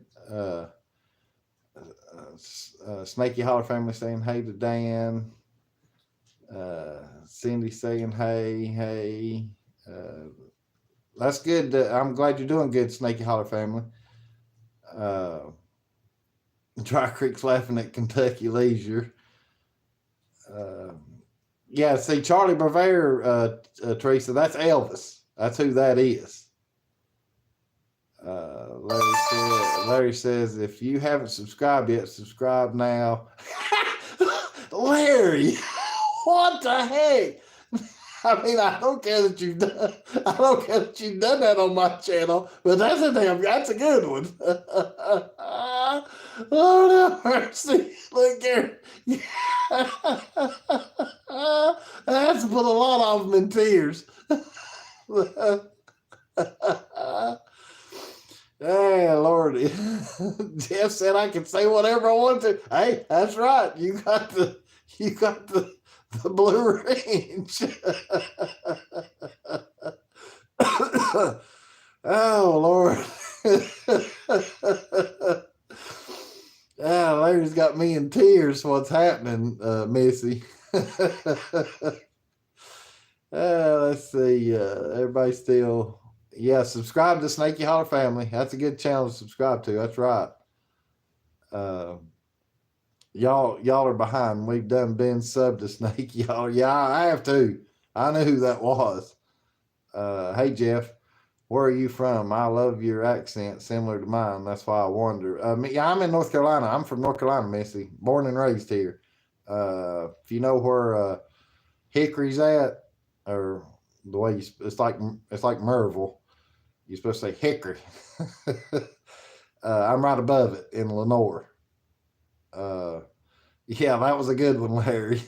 Snaky Holler Family saying hey to Dan. Cindy saying hey. That's good. I'm glad you're doing good, Snaky Holler Family. Dry Creek's laughing at Kentucky Leisure. Yeah, see, Charlie Bavair, Teresa, that's Elvis. That's who that is. Larry says, if you haven't subscribed yet, subscribe now. Larry, what the heck? I mean, I don't care that you've done that on my channel, but that's a good one. Oh no, mercy! Look here, that's put a lot of them in tears. Hey, Lord. Jeff said I can say whatever I want to. Hey, that's right. You got the Blue Range. Oh, Lord. Larry's got me in tears. What's happening, Missy? Let's see. Everybody still... Yeah, subscribe to Snaky Holler Family. That's a good channel to subscribe to. That's right. Y'all are behind. We've been subbed to Snaky Holler. Yeah, I have too. I know who that was. Hey Jeff, where are you from? I love your accent, similar to mine. That's why I wonder. Yeah, I'm in North Carolina. I'm from North Carolina, Missy. Born and raised here. If you know where Hickory's at, or the way it's like Merville. You're supposed to say Hickory. I'm right above it in Lenore. Yeah, that was a good one, Larry.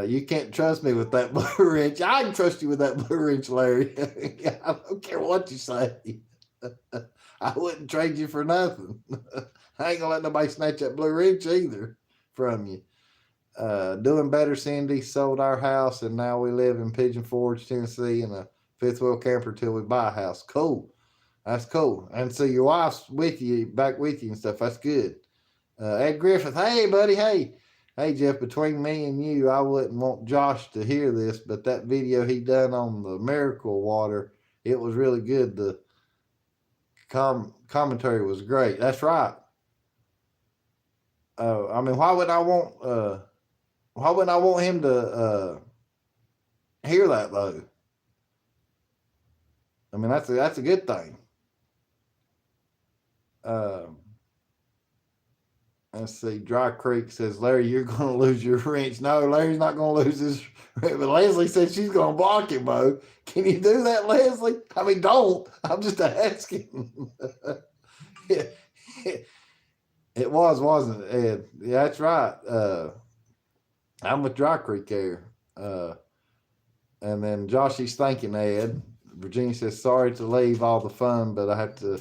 You can't trust me with that Blue Ridge. I can trust you with that Blue Ridge, Larry. I don't care what you say. I wouldn't trade you for nothing. I ain't gonna let nobody snatch that Blue Ridge either from you. Doing better, Cindy. Sold our house, and now we live in Pigeon Forge, Tennessee, in a fifth wheel camper till we buy a house. Cool. That's cool. And so your wife's back with you and stuff. That's good. Ed Griffith, hey buddy, hey Jeff, between me and you, I wouldn't want Josh to hear this, but that video he done on the Miracle Water, it was really good. The commentary was great. That's right. I mean, why wouldn't I want him to hear that though? I mean, that's a good thing. Let's see. Dry Creek says, Larry, you're going to lose your wrench. No, Larry's not going to lose his wrench. But Leslie said she's going to block him, Bo. Can you do that, Leslie? I mean, don't. I'm just asking. It was, wasn't it, Ed? Yeah, that's right. I'm with Dry Creek there. And then Joshy's thanking Ed. Virginia says, sorry to leave all the fun, but I have to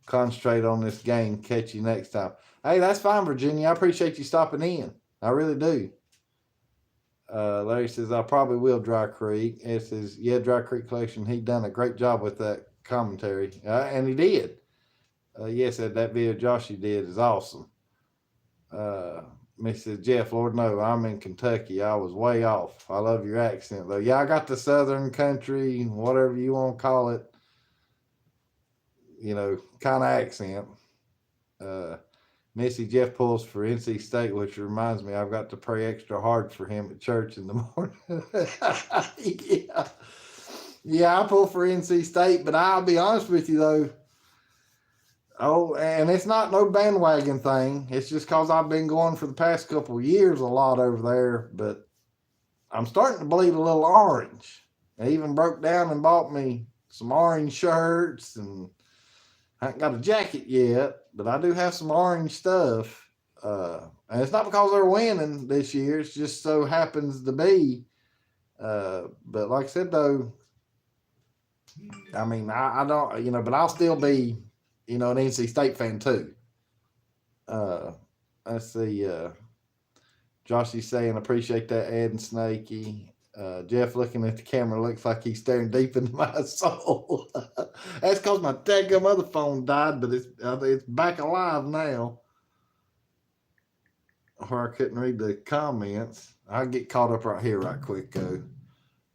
concentrate on this game. Catch you next time. Hey, that's fine, Virginia. I appreciate you stopping in. I really do. Larry says, I probably will, Dry Creek. Ed says, yeah, Dry Creek Collection. He done a great job with that commentary. And he did. Yes, that video Joshy did is awesome. Mrs. Jeff, Lord no, I'm in Kentucky. I was way off. I love your accent though. Yeah, I got the Southern country, whatever you want to call it, kind of accent. Missy, Jeff pulls for NC State, which reminds me I've got to pray extra hard for him at church in the morning. Yeah, I pull for NC State, but I'll be honest with you though. Oh, and it's not no bandwagon thing. It's just because I've been going for the past couple of years a lot over there. But I'm starting to bleed a little orange. I even broke down and bought me some orange shirts, and I haven't got a jacket yet, but I do have some orange stuff. And it's not because they're winning this year. It just so happens to be. But like I said, though, I mean, I don't, but I'll still be, an NC State fan too. let's see. Joshy's saying, appreciate that, Ed and Snakey. Jeff looking at the camera looks like he's staring deep into my soul. That's because my daggum other phone died, but it's back alive now. Where I couldn't read the comments. I'll get caught up right here right quick, though.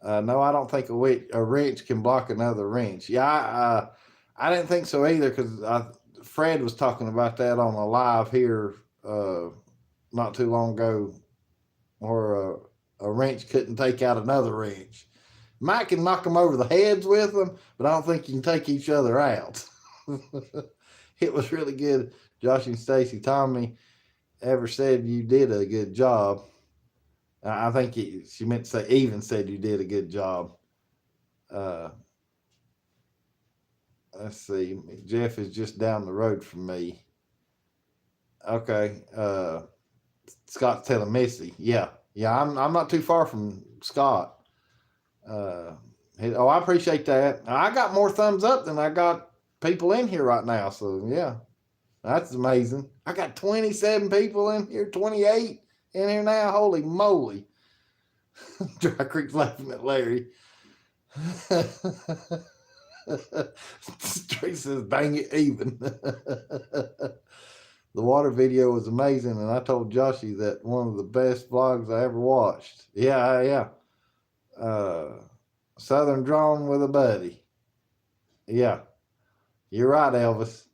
No, I don't think a wrench can block another wrench. Yeah, I didn't think so either, because Fred was talking about that on a live here not too long ago, where a wrench couldn't take out another wrench. Mike can knock them over the heads with them, but I don't think you can take each other out. It was really good. Josh and Stacy, Tommy ever said you did a good job. I think she meant to say even said you did a good job. Let's see. Jeff is just down the road from me. Okay. Scott's telling Missy. Yeah. I'm not too far from Scott. I appreciate that. I got more thumbs up than I got people in here right now. So yeah, that's amazing. I got 27 people in here, 28 in here now. Holy moly. Dry Creek's laughing at Larry. Trey says, dang it, even. The water video was amazing, and I told Joshy that one of the best vlogs I ever watched. Yeah. Southern Drawn with a Buddy. Yeah. You're right, Elvis.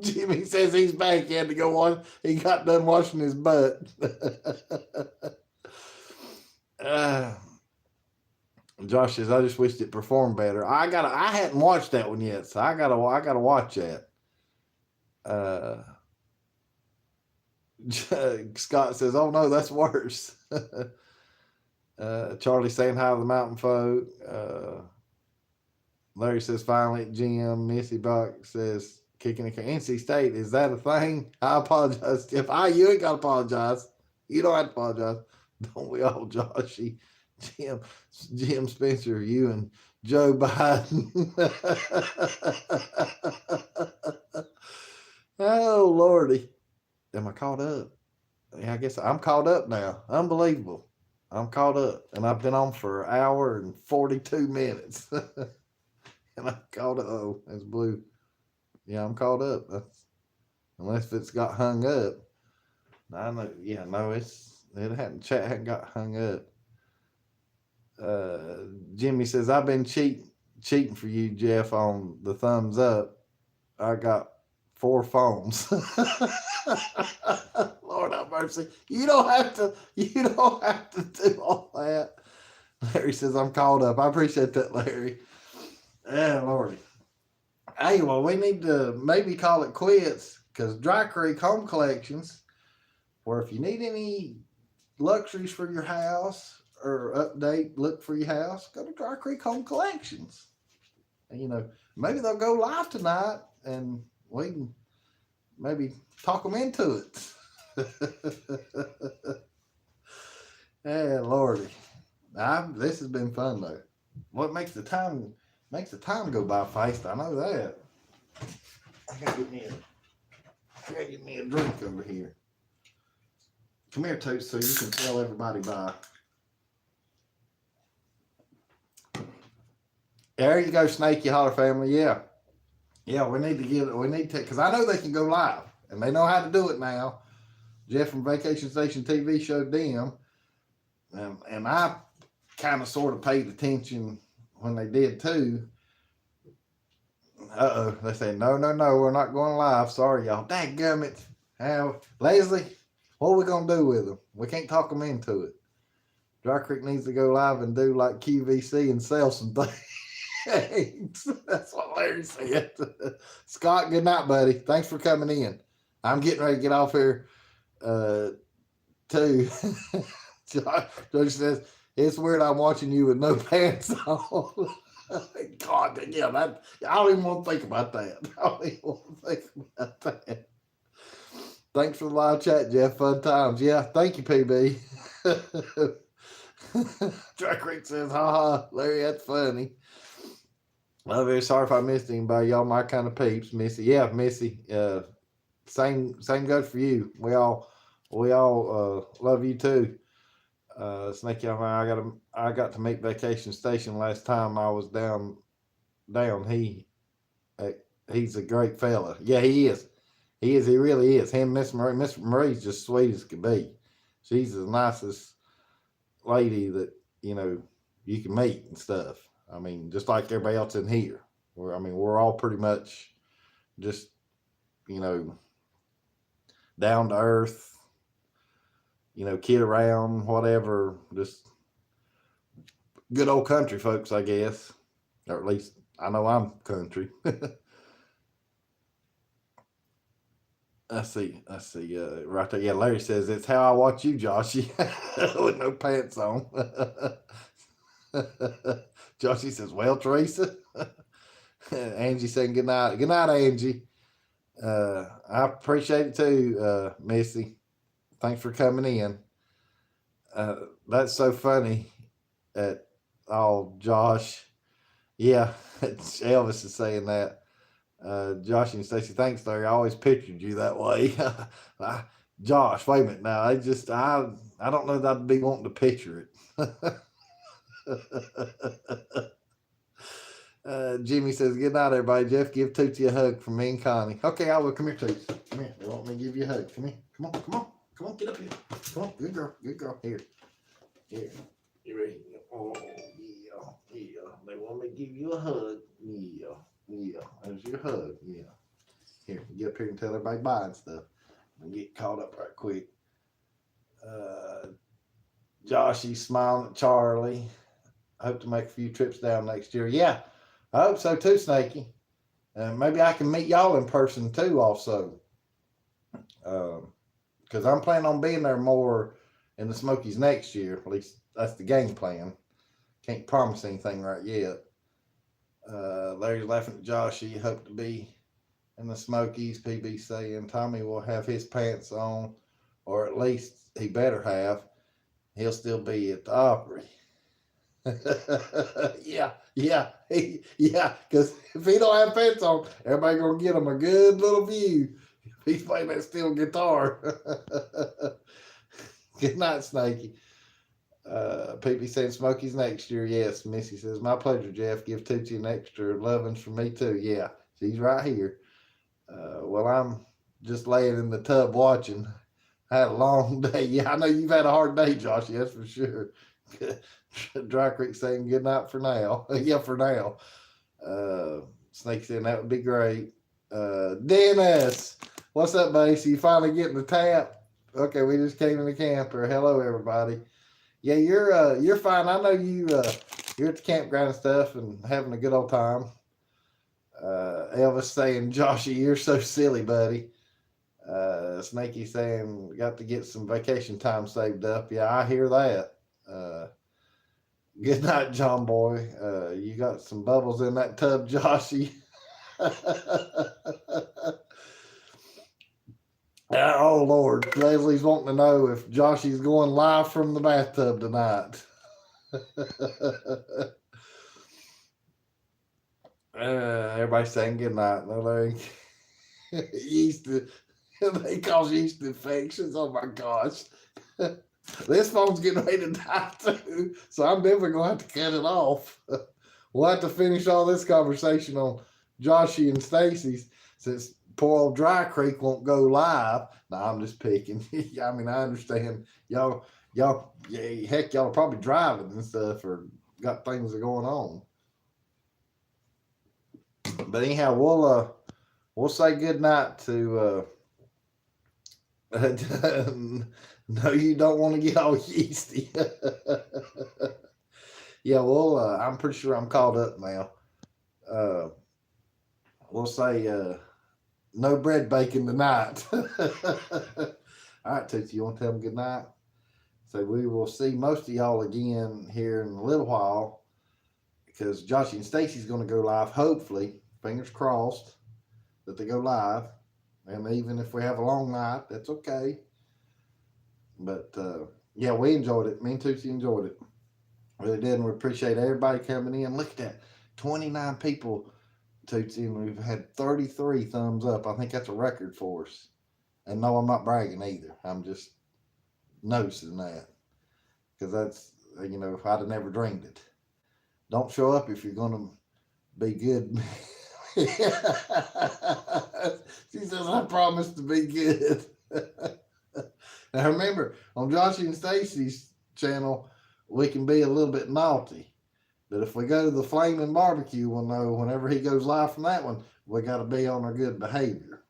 Jimmy says he's back. He had to go on. He got done washing his butt. Josh says, I just wished it performed better. I hadn't watched that one yet, so I gotta watch that. Scott says, oh no, that's worse. Charlie saying hi to the mountain folk. Larry says, finally at Jim. Missy Buck says, kicking the NC State, is that a thing? I apologize. You ain't got to apologize. You don't have to apologize. Don't we all, Joshy? Jim Spencer, you and Joe Biden. Oh, Lordy. Am I caught up? Yeah, I guess I'm caught up now. Unbelievable. I'm caught up. And I've been on for an hour and 42 minutes. And I'm caught up. Oh, that's blue. Yeah, I'm caught up. Unless it's got hung up. I know. Yeah, no, chat hadn't got hung up. Jimmy says, I've been cheating for you, Jeff, on the thumbs up. I got 4 phones. Lord have mercy. You don't have to do all that. Larry says, I'm caught up. I appreciate that, Larry. Yeah, Lordy. Hey, well, we need to maybe call it quits, because Dry Creek Home Collections, where if you need any luxuries for your house or look for your house, go to Dry Creek Home Collections. And, maybe they'll go live tonight and we can maybe talk them into it. Yeah, Lordy. This has been fun though. What makes the time go by fast, I know that. I gotta get me a drink over here. Come here, Toots, so you can tell everybody bye. There you go, Snaky Holler family. Yeah, we need to, because I know they can go live, and they know how to do it now. Jeff from Vacation Station TV showed them, and I kind of sort of paid attention when they did too. They say, no, we're not going live. Sorry, y'all. Dadgummit. Leslie, what are we going to do with them? We can't talk them into it. Dry Creek needs to go live and do like QVC and sell some things. That's what Larry said. Scott, good night, buddy. Thanks for coming in. I'm getting ready to get off here too. George says, it's weird I'm watching you with no pants on. God, yeah, I don't even want to think about that. Thanks for the live chat, Jeff. Fun times. Yeah, thank you, PB. Dry Creek says, haha, Larry, that's funny. I'm very sorry if I missed anybody. Y'all my kind of peeps. Missy. Yeah, Missy. same goes for you. We all love you too. Snakey, I got to meet Vacation Station last time I was down. Uh, he's a great fella. Yeah, he is. He is. He really is. Him, Miss Marie. Miss Marie's just sweet as could be. She's the nicest lady that you know you can meet and stuff. I mean, just like everybody else in here. We're all pretty much just you know down to earth. Kid around, whatever. Just good old country folks, I guess. Or at least I know I'm country. I see. Right there. Yeah, Larry says it's how I watch you, Joshy, with no pants on. Joshy says, "Well, Teresa." Angie saying good night. Good night, Angie. I appreciate it too, Missy. Thanks for coming in. Uh, that's so funny. At all, Josh. Yeah, Elvis is saying that. Josh and Stacy, thanks, Larry. I always pictured you that way. Josh, wait a minute now. I don't know that I'd be wanting to picture it. Jimmy says, good night, everybody. Jeff, give Tootsie a hug from me and Connie. Okay, I will. Come here, Toots. Come here. They want me to give you a hug. Come here. Come on, come on. Come on, get up here. Come on, good girl. Good girl. Here. Here. You ready? Oh, yeah. Yeah. They want me to give you a hug. Yeah. Yeah. There's your hug. Yeah. Here, get up here and tell everybody bye and stuff. And get caught up right quick. Josh, he's smiling at Charlie. I hope to make a few trips down next year. Yeah, I hope so too, Snakey. Maybe I can meet y'all in person too, also. Because I'm planning on being there more in the Smokies next year. At least that's the game plan. Can't promise anything right yet. Larry's laughing at Josh. He hope to be in the Smokies. PB saying Tommy will have his pants on, or at least he better have. He'll still be at the Opry. Yeah, yeah. Because if he don't have pants on, everybody gonna get him a good little view. He's playing that steel guitar. Good night, Snakey. PP saying Smokies next year. Yes, Missy says my pleasure, Jeff. Give Tootsie an extra lovings from me too. Yeah, she's right here. Well, I'm just laying in the tub watching. I had a long day. Yeah, I know you've had a hard day, Josh. That's for sure. Dry Creek saying good night for now. Yeah, for now. Snake saying that would be great. Dennis, what's up, buddy? So you finally getting the tap? Okay, we just came in the camper. Hello, everybody. Yeah, you're fine. I know you're at the campground and stuff and having a good old time. Elvis saying, Joshy, you're so silly, buddy. Snakey saying, got to get some vacation time saved up. Yeah, I hear that. Good night, John Boy. You got some bubbles in that tub, Joshy. Oh, Lord. Leslie's wanting to know if Joshy's going live from the bathtub tonight. Everybody's saying good night. No, they cause yeast infections. Oh my gosh. This phone's getting ready to die too, so I'm definitely gonna have to cut it off. We'll have to finish all this conversation on Joshy and Stacy's since poor old Dry Creek won't go live. No, I'm just picking. I mean, I understand y'all, yeah, heck, y'all are probably driving and stuff or got things that are going on. But anyhow, we'll say good night to. No, you don't want to get all yeasty. Yeah, well, I'm pretty sure I'm caught up now. Uh, we'll say no bread baking tonight. All right, Tootsie, you want to tell them good night? So we will see most of y'all again here in a little while because Joshy and Stacy's going to go live. Hopefully, fingers crossed that they go live. And even if we have a long night, that's okay. But yeah, we enjoyed it. Me and Tootsie enjoyed it. Really did. And we appreciate everybody coming in. Look at that. 29 people, Tootsie, and we've had 33 thumbs up. I think that's a record for us. And no, I'm not bragging either. I'm just noticing that because that's, you know, I'd have never dreamed it. Don't show up if you're gonna be good. She says, I promise to be good. Now remember, on Joshy and Stacy's channel, we can be a little bit naughty. But if we go to the Flaming Barbecue, we'll know whenever he goes live from that one, we got to be on our good behavior.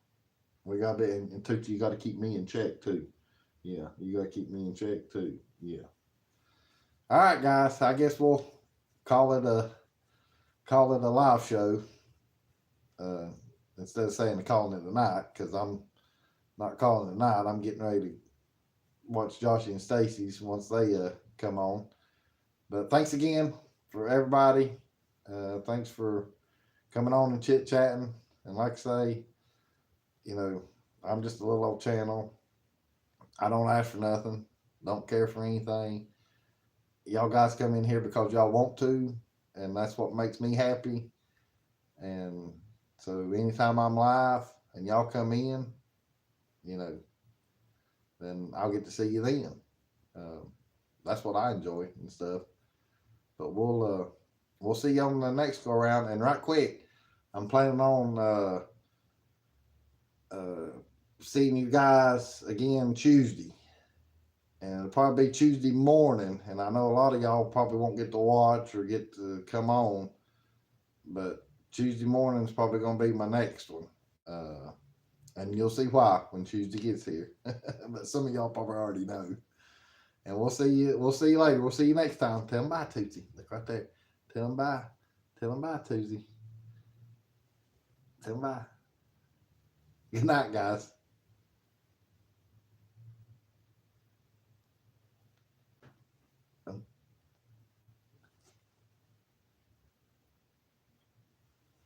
We got to be, and Tootsie, you got to keep me in check too. Yeah, you got to keep me in check too. Yeah. All right, guys. I guess we'll call it a live show instead of saying calling it a night, because I'm not calling it a night. I'm getting ready to watch Joshy and Stacy's once they come on. But thanks again for everybody. Thanks for coming on and chit chatting. And like I say, you know, I'm just a little old channel. I don't ask for nothing. Don't care for anything. Y'all guys come in here because y'all want to, and that's what makes me happy. And so anytime I'm live and y'all come in, you know, then I'll get to see you then. That's what I enjoy and stuff. But we'll see you on the next go around. And right quick, I'm planning on seeing you guys again Tuesday. And it'll probably be Tuesday morning. And I know a lot of y'all probably won't get to watch or get to come on. But Tuesday morning is probably going to be my next one. And you'll see why when Tuesday gets here. But some of y'all probably already know. And we'll see you later. We'll see you next time. Tell them bye, Tootsie. Look right there. Tell them bye. Tell them bye, Tootsie. Tell them bye. Good night, guys.